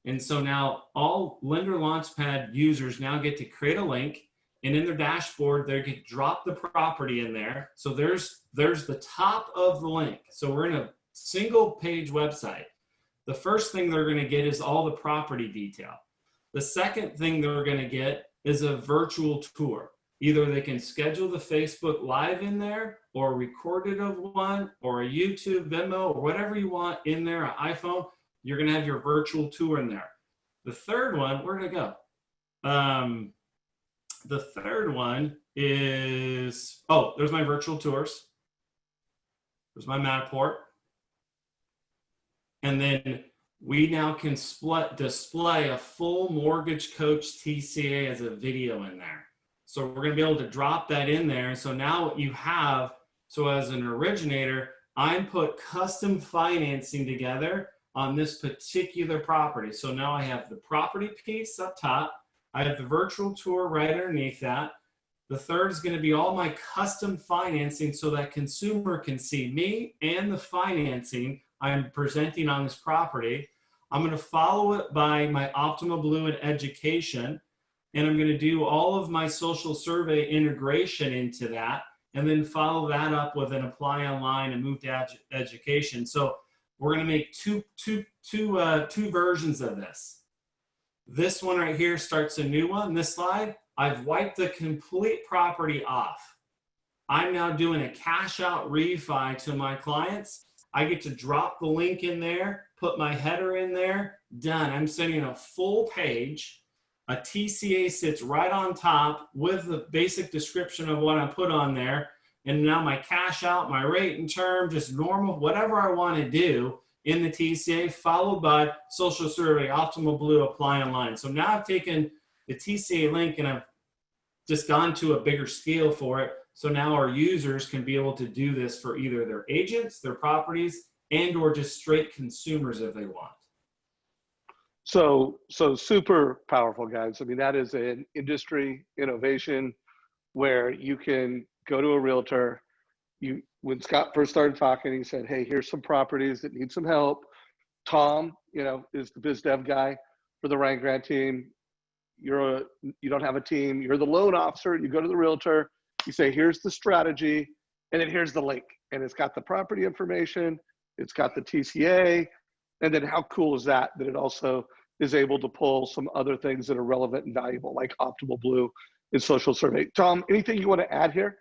C: And so now all Linter Launchpad users now get to create a link, and in their dashboard, they can drop the property in there. So there's the top of the link. So we're in a single page website. The first thing they're going to get is all the property detail. The second thing they're going to get is a virtual tour. Either they can schedule the Facebook Live in there, or record it of one, or a YouTube Venmo, or whatever you want in there, an iPhone. You're going to have your virtual tour in there. The third one, where did it go? The third one is, there's my virtual tours. There's my Matterport. And then we now can display a full mortgage coach TCA as a video in there. So we're going to be able to drop that in there. And so now what you have, so as an originator, I put custom financing together on this particular property. So now I have the property piece up top. I have the virtual tour right underneath that. The third is going to be all my custom financing so that consumer can see me and the financing I'm presenting on this property. I'm going to follow it by my Optimal Blue and education. and I'm going to do all of my social survey integration into that, and then follow that up with an apply online and move to education. So we're going to make two versions of this. This one right here starts a new one. This slide, I've wiped the complete property off. I'm now doing a cash out refi to my clients. I get to drop the link in there, put my header in there, done. I'm sending a full page. A TCA sits right on top with the basic description of what I put on there. And now my cash out, my rate and term, just normal, whatever I want to do in the TCA, followed by social survey, optimal blue, apply online. So now I've taken the TCA link and I've just gone to a bigger scale for it. So now our users can be able to do this for either their agents, their properties, and or just straight consumers if they want.
B: So super powerful, guys. I mean, that is an industry innovation where you can go to a realtor. When Scott first started talking, he said, hey, here's some properties that need some help. Tom, is the biz dev guy for the Ryan Grant team. You don't have a team. You're the loan officer. You go to the realtor. You say, here's the strategy, and then here's the link. And it's got the property information. It's got the TCA. And then how cool is that it also is able to pull some other things that are relevant and valuable, like Optimal Blue and social survey. Tom, anything you want to add here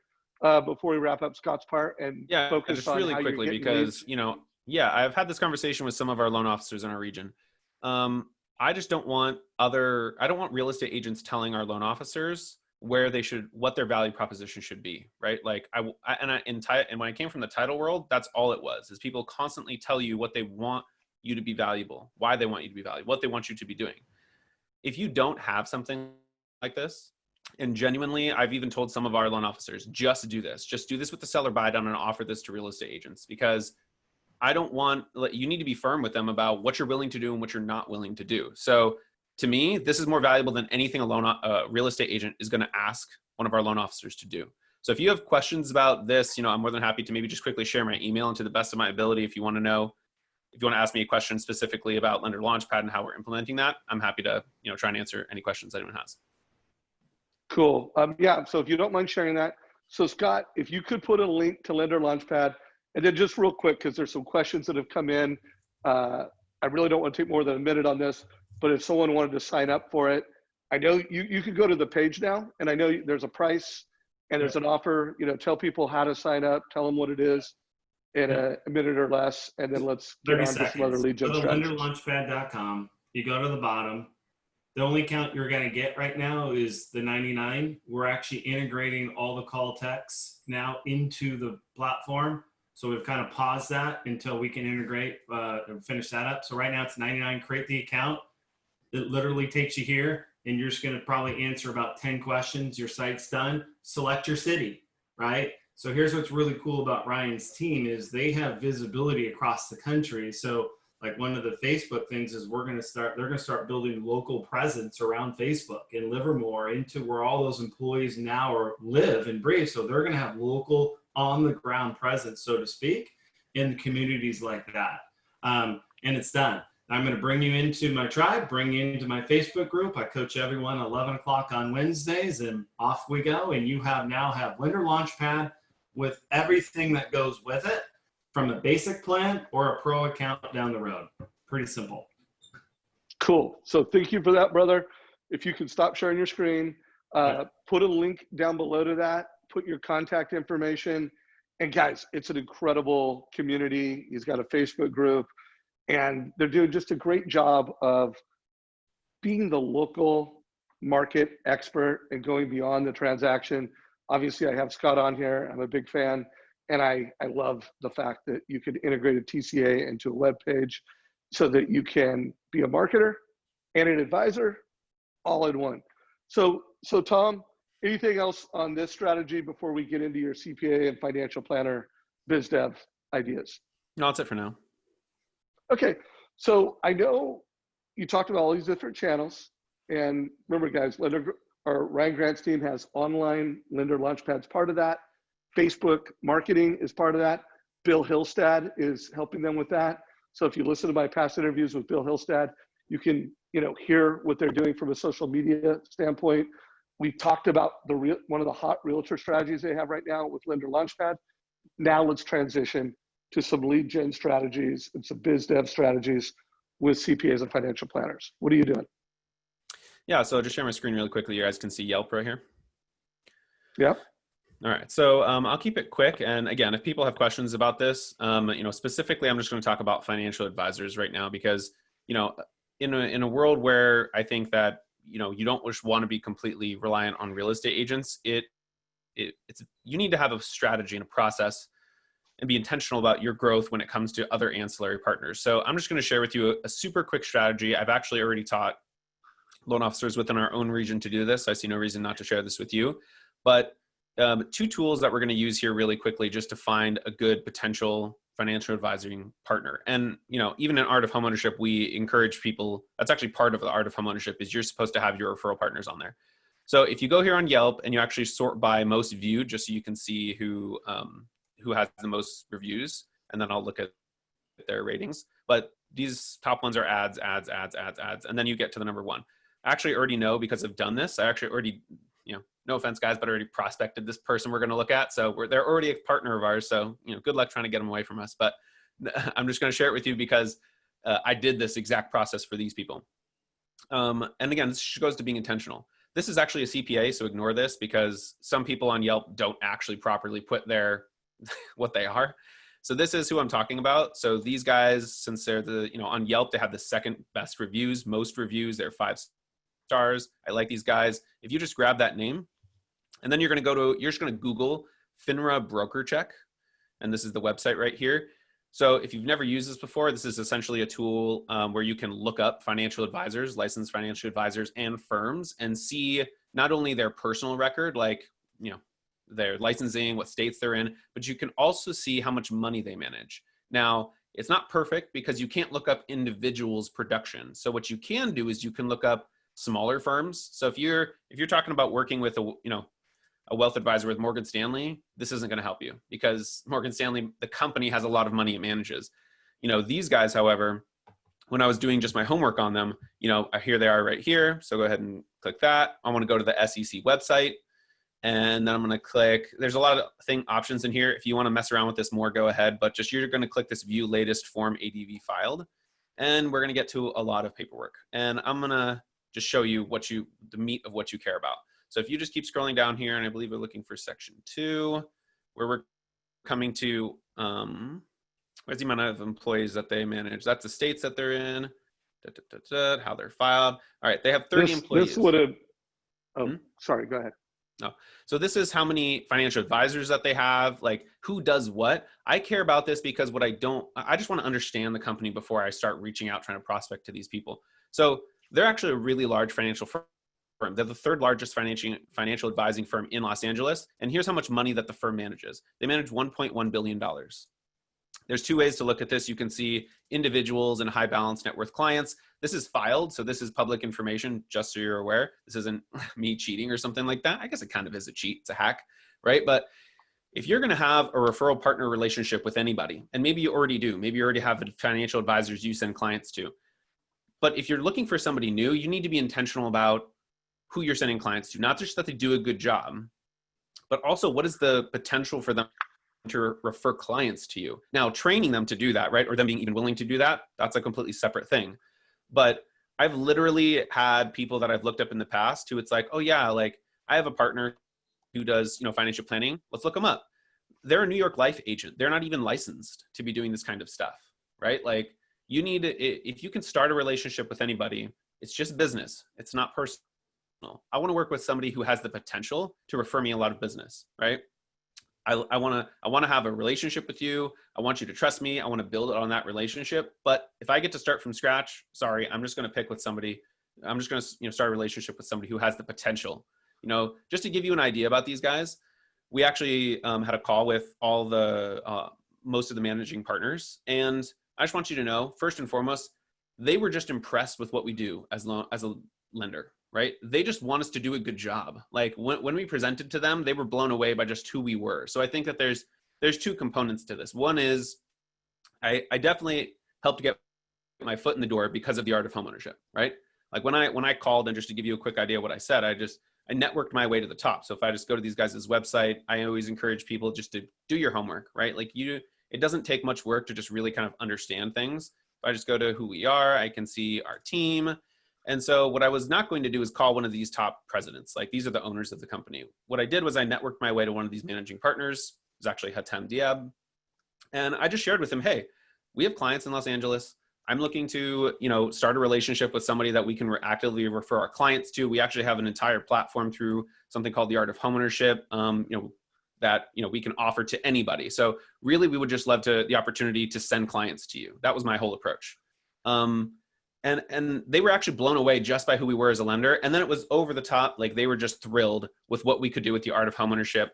B: before we wrap up Scott's part and focus
A: just
B: on
A: really
B: how
A: quickly,
B: you're getting
A: because,
B: leads?
A: I've had this conversation with some of our loan officers in our region. I just don't want I don't want real estate agents telling our loan officers what their value proposition should be, right? Like and when I came from the title world, that's all it was, is people constantly tell you what they want you to be valuable, why they want you to be valuable, what they want you to be doing. If you don't have something like this, and genuinely, I've even told some of our loan officers, just do this with the seller buy down and offer this to real estate agents, because you need to be firm with them about what you're willing to do and what you're not willing to do. So to me, this is more valuable than anything a real estate agent is going to ask one of our loan officers to do. So if you have questions about this, I'm more than happy to maybe just quickly share my email, and to the best of my ability, if you want to ask me a question specifically about Linter Launchpad and how we're implementing that, I'm happy to, try and answer any questions anyone has.
B: Cool. So if you don't mind sharing that. So Scott, if you could put a link to Linter Launchpad, and then just real quick, because there's some questions that have come in. I really don't want to take more than a minute on this, but if someone wanted to sign up for it, I know you could go to the page now, and I know there's a price and there's an offer. Tell people how to sign up, tell them what it is in a minute or less, and then let's get on to some other lead gen strategies.
C: LinterLaunchpad.com. You go to the bottom. The only count you're going to get right now is the 99. We're actually integrating all the call texts now into the platform. So we've kind of paused that until we can integrate and finish that up. So right now it's 99, create the account. It literally takes you here, and you're just going to probably answer about 10 questions. Your site's done. Select your city, right? So here's what's really cool about Ryan's team is they have visibility across the country. So like one of the Facebook things is they're going to start building local presence around Facebook in Livermore, into where all those employees now live and breathe. So they're going to have local on the ground presence, so to speak, in communities like that. And it's done. I'm going to bring you into my tribe, bring you into my Facebook group. I coach everyone 11 o'clock on Wednesdays, and off we go. And you now have Linter Launchpad with everything that goes with it, from a basic plan or a pro account down the road. Pretty simple.
B: Cool. So thank you for that, brother. If you can stop sharing your screen, put a link down below to that, put your contact information. And guys, it's an incredible community. He's got a Facebook group, and they're doing just a great job of being the local market expert and going beyond the transaction. Obviously, I have Scott on here. I'm a big fan. And I love the fact that you can integrate a TCA into a web page so that you can be a marketer and an advisor all in one. So Tom, anything else on this strategy before we get into your CPA and financial planner biz dev ideas?
A: No, that's it for now.
B: Okay. So I know you talked about all these different channels, and remember guys, Ryan Grant's team has online. Linter Launchpad's part of that. Facebook marketing is part of that. Bill Hillstad is helping them with that. So if you listen to my past interviews with Bill Hillstad, you can hear what they're doing from a social media standpoint. We talked about one of the hot realtor strategies they have right now with Linter Launchpad. Now let's transition to some lead gen strategies and some biz dev strategies with CPAs and financial planners. What are you doing?
A: Yeah, so just share my screen really quickly. You guys can see Yelp right here.
B: Yeah.
A: All right, so I'll keep it quick. And again, if people have questions about this, specifically, I'm just going to talk about financial advisors right now because, in a world where I think that, you don't just want to be completely reliant on real estate agents, it's you need to have a strategy and a process and be intentional about your growth when it comes to other ancillary partners. So I'm just going to share with you a super quick strategy. I've actually already taught loan officers within our own region to do this. I see no reason not to share this with you. But 2 tools that we're going to use here really quickly just to find a good potential financial advising partner. And, even in Art of Homeownership, we encourage people, that's actually part of the Art of Homeownership, is you're supposed to have your referral partners on there. So if you go here on Yelp and you actually sort by most viewed, just so you can see who has the most reviews, and then I'll look at their ratings. But these top ones are ads, and then you get to the number 1. I actually already know, because I've done this. I actually already, no offense guys, but I already prospected this person we're going to look at. So they're already a partner of ours. So, good luck trying to get them away from us. But I'm just going to share it with you because I did this exact process for these people. And again, this goes to being intentional. This is actually a CPA, so ignore this because some people on Yelp don't actually properly put their what they are. So this is who I'm talking about. So these guys, since they're on Yelp, they have the second best reviews, most reviews, they're 5 stars. I like these guys. If you just grab that name, and then you're just going to Google FINRA broker check. And this is the website right here. So if you've never used this before, this is essentially a tool where you can look up financial advisors, licensed financial advisors and firms, and see not only their personal record, like, their licensing, what states they're in, but you can also see how much money they manage. Now, it's not perfect because you can't look up individuals' production. So what you can do is you can look up smaller firms. So if you're talking about working with a wealth advisor with Morgan Stanley, this isn't going to help you because Morgan Stanley, the company, has a lot of money it manages. These guys, however, when I was doing just my homework on them, here they are right here. So go ahead and click that. I want to go to the SEC website. And then I'm going to click, there's a lot of options in here. If you want to mess around with this more, go ahead. But you're going to click this view latest form ADV filed. And we're going to get to a lot of paperwork. And I'm going to just show you the meat of what you care about. So if you just keep scrolling down here, and I believe we're looking for section 2, where we're coming to, where's the amount of employees that they manage? That's the states that they're in, how they're filed. All right, they have 30 employees.
B: This would have, sorry, go ahead.
A: No. So this is how many financial advisors that they have, like who does what. I care about this because I just want to understand the company before I start reaching out, trying to prospect to these people. So they're actually a really large financial firm. They're the 3rd largest financial advising firm in Los Angeles. And here's how much money that the firm manages. They manage $1.1 billion. There's 2 ways to look at this. You can see individuals and high balance net worth clients. This is filed, so this is public information, just so you're aware. This isn't me cheating or something like that. I guess it kind of is a cheat. It's a hack, right? But if you're going to have a referral partner relationship with anybody, and maybe you already do, maybe you already have financial advisors you send clients to. But if you're looking for somebody new, you need to be intentional about who you're sending clients to, not just that they do a good job, but also what is the potential for them to refer clients to you. Now, training them to do that, right? Or them being even willing to do that, that's a completely separate thing. But I've literally had people that I've looked up in the past who it's like, oh yeah, like I have a partner who does, financial planning. Let's look them up. They're a New York Life agent. They're not even licensed to be doing this kind of stuff, right? Like you need to, if you can start a relationship with anybody, it's just business. It's not personal. I want to work with somebody who has the potential to refer me a lot of business, right? I want to have a relationship with you. I want you to trust me. I want to build on that relationship. But if I get to start from scratch, sorry, I'm just going to pick with somebody. I'm just going to start a relationship with somebody who has the potential. Just to give you an idea about these guys, we actually had a call with all the most of the managing partners, and I just want you to know, first and foremost, they were just impressed with what we do as a lender. Right? They just want us to do a good job. Like when we presented to them, they were blown away by just who we were. So I think that there's 2 components to this. One is I definitely helped get my foot in the door because of the Art of Homeownership, right? Like when I called, and just to give you a quick idea of what I said, I networked my way to the top. So if I just go to these guys' website, I always encourage people just to do your homework, right? Like it doesn't take much work to just really kind of understand things. If I just go to who we are, I can see our team. And so what I was not going to do is call one of these top presidents. Like these are the owners of the company. What I did was I networked my way to one of these managing partners. It was actually Hatem Diab. And I just shared with him, hey, we have clients in Los Angeles. I'm looking to, start a relationship with somebody that we can actively refer our clients to. We actually have an entire platform through something called the Art of Homeownership, that we can offer to anybody. So really, we would just love the opportunity to send clients to you. That was my whole approach. And they were actually blown away just by who we were as a lender. And then it was over the top. Like they were just thrilled with what we could do with the Art of Homeownership.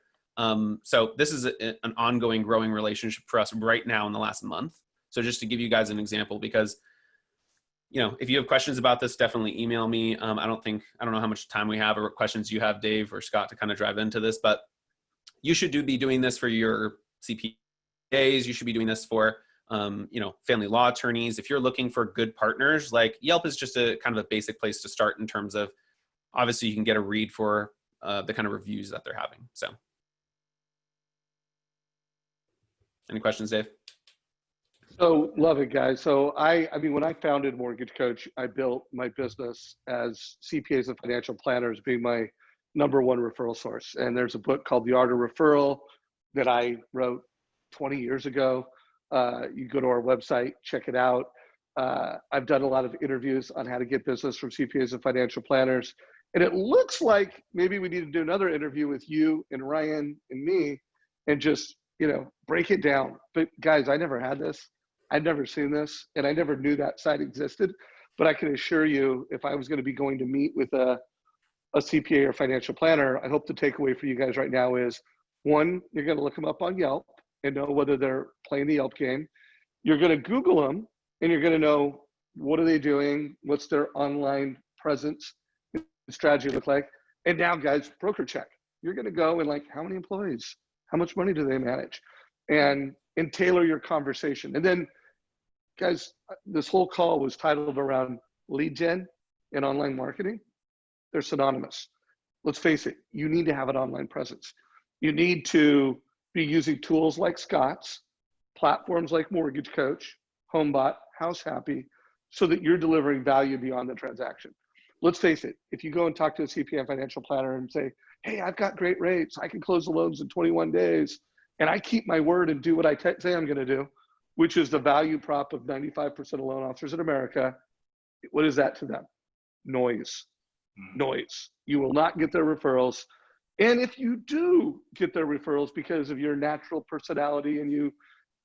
A: So this is an ongoing, growing relationship for us right now in the last month. So just to give you guys an example, because, if you have questions about this, definitely email me. I don't know how much time we have or what questions you have, Dave or Scott, to kind of drive into this, but you should be doing this for your CPAs. You should be doing this for, family law attorneys. If you're looking for good partners, like Yelp is just a kind of a basic place to start in terms of, obviously you can get a read for the kind of reviews that they're having. So any questions, Dave?
B: So love it, guys. So I mean, when I founded Mortgage Coach, I built my business as CPAs and financial planners being my number one referral source. And there's a book called The Art of Referral that I wrote 20 years ago. You go to our website, check it out. I've done a lot of interviews on how to get business from CPAs and financial planners. And it looks like maybe we need to do another interview with you and Ryan and me and just, break it down. But guys, I never had this. I'd never seen this, and I never knew that site existed. But I can assure you, if I was going to be going to meet with a CPA or financial planner, I hope the takeaway for you guys right now is, one, you're going to look them up on Yelp and know whether they're playing the Yelp game. You're going to Google them, and you're going to know what are they doing, what's their online presence, strategy look like. And now, guys, broker check. You're going to go and how many employees, how much money do they manage, and tailor your conversation. And then, guys, this whole call was titled around lead gen and online marketing. They're synonymous. Let's face it, you need to have an online presence. You need to be using tools like Scott's, platforms like Mortgage Coach, HomeBot, House Happy, so that you're delivering value beyond the transaction. Let's face it, if you go and talk to a CPA and financial planner and say, hey, I've got great rates, I can close the loans in 21 days, and I keep my word and do what I say I'm going to do, which is the value prop of 95% of loan officers in America, what is that to them? Noise. Noise. You will not get their referrals. And if you do get their referrals because of your natural personality and you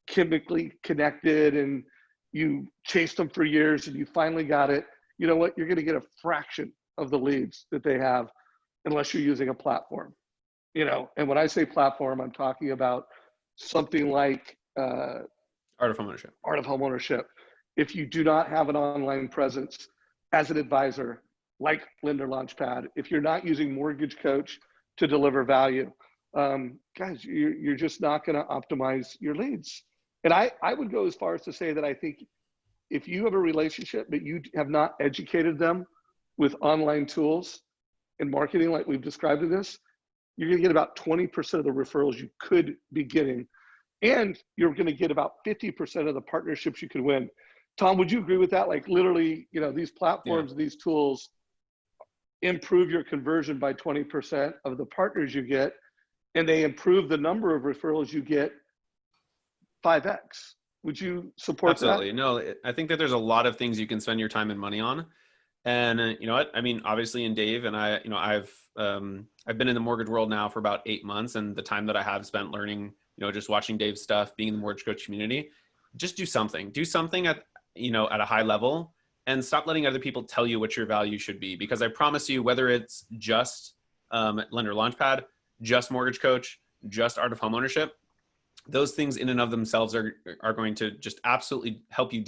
B: chemically connected and you chased them for years and you finally got it, you know what? You're going to get a fraction of the leads that they have unless you're using a platform. And when I say platform, I'm talking about something like
A: Art of Homeownership.
B: Art of Homeownership. If you do not have an online presence as an advisor, like Linter Launchpad, if you're not using Mortgage Coach to deliver value, guys, you're just not going to optimize your leads. And I would go as far as to say that I think if you have a relationship, but you have not educated them with online tools and marketing like we've described in this, you're going to get about 20% of the referrals you could be getting. And you're going to get about 50% of the partnerships you could win. Tom, would you agree with that? Like literally, these platforms, these tools improve your conversion by 20% of the partners you get, and they improve the number of referrals you get 5x. Would you support
A: Absolutely.
B: that?
A: No, I think that there's a lot of things you can spend your time and money on. And you know what? I mean, obviously in Dave and I, I've been in the mortgage world now for about 8 months, and the time that I have spent learning, just watching Dave's stuff, being in the mortgage coach community, just do something at a high level, and stop letting other people tell you what your value should be. Because I promise you, whether it's just Linter Launchpad, just Mortgage Coach, just Art of Homeownership, those things in and of themselves are going to just absolutely help you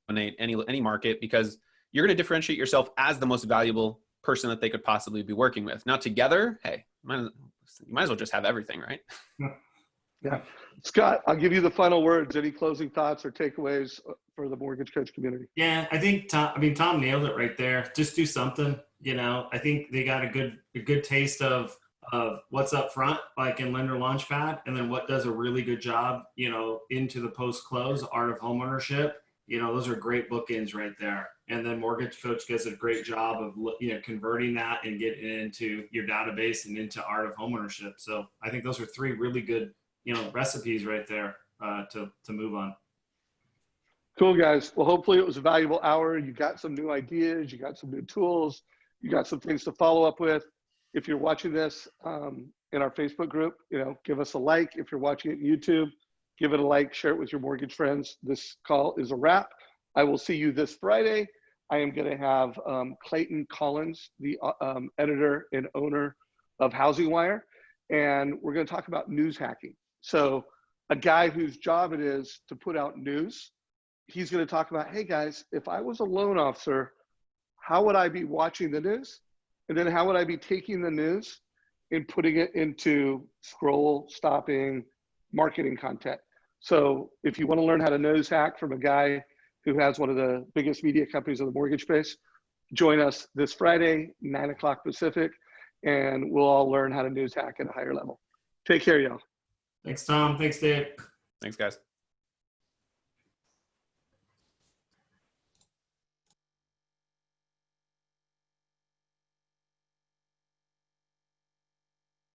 A: dominate any market, because you're going to differentiate yourself as the most valuable person that they could possibly be working with. Now together, hey, you might as well just have everything, right?
B: Yeah. Scott, I'll give you the final words. Any closing thoughts or takeaways for the mortgage coach community?
C: Yeah, I think Tom nailed it right there. Just do something. You know, I think they got a good taste of what's up front, like in Linter Launchpad, and then what does a really good job, you know, into the post close art of homeownership. You know, those are great bookends right there. And then mortgage coach does a great job of, you know, converting that and getting it into your database and into art of homeownership. So I think those are three really good, you know, recipes right there to move on.
B: Cool, guys. Well, hopefully it was a valuable hour. You got some new ideas. You got some new tools. You got some things to follow up with. If you're watching this in our Facebook group, you know, give us a like. If you're watching it on YouTube, give it a like, share it with your mortgage friends. This call is a wrap. I will see you this Friday. I am going to have Clayton Collins, the editor and owner of Housing Wire, and we're going to talk about news hacking. So a guy whose job it is to put out news, he's going to talk about, hey guys, if I was a loan officer, how would I be watching the news? And then how would I be taking the news and putting it into scroll stopping marketing content? So if you want to learn how to nose hack from a guy who has one of the biggest media companies in the mortgage space, join us this Friday, 9 o'clock Pacific, and we'll all learn how to news hack at a higher level. Take care, y'all.
C: Thanks, Tom. Thanks, Dave.
A: Thanks, guys.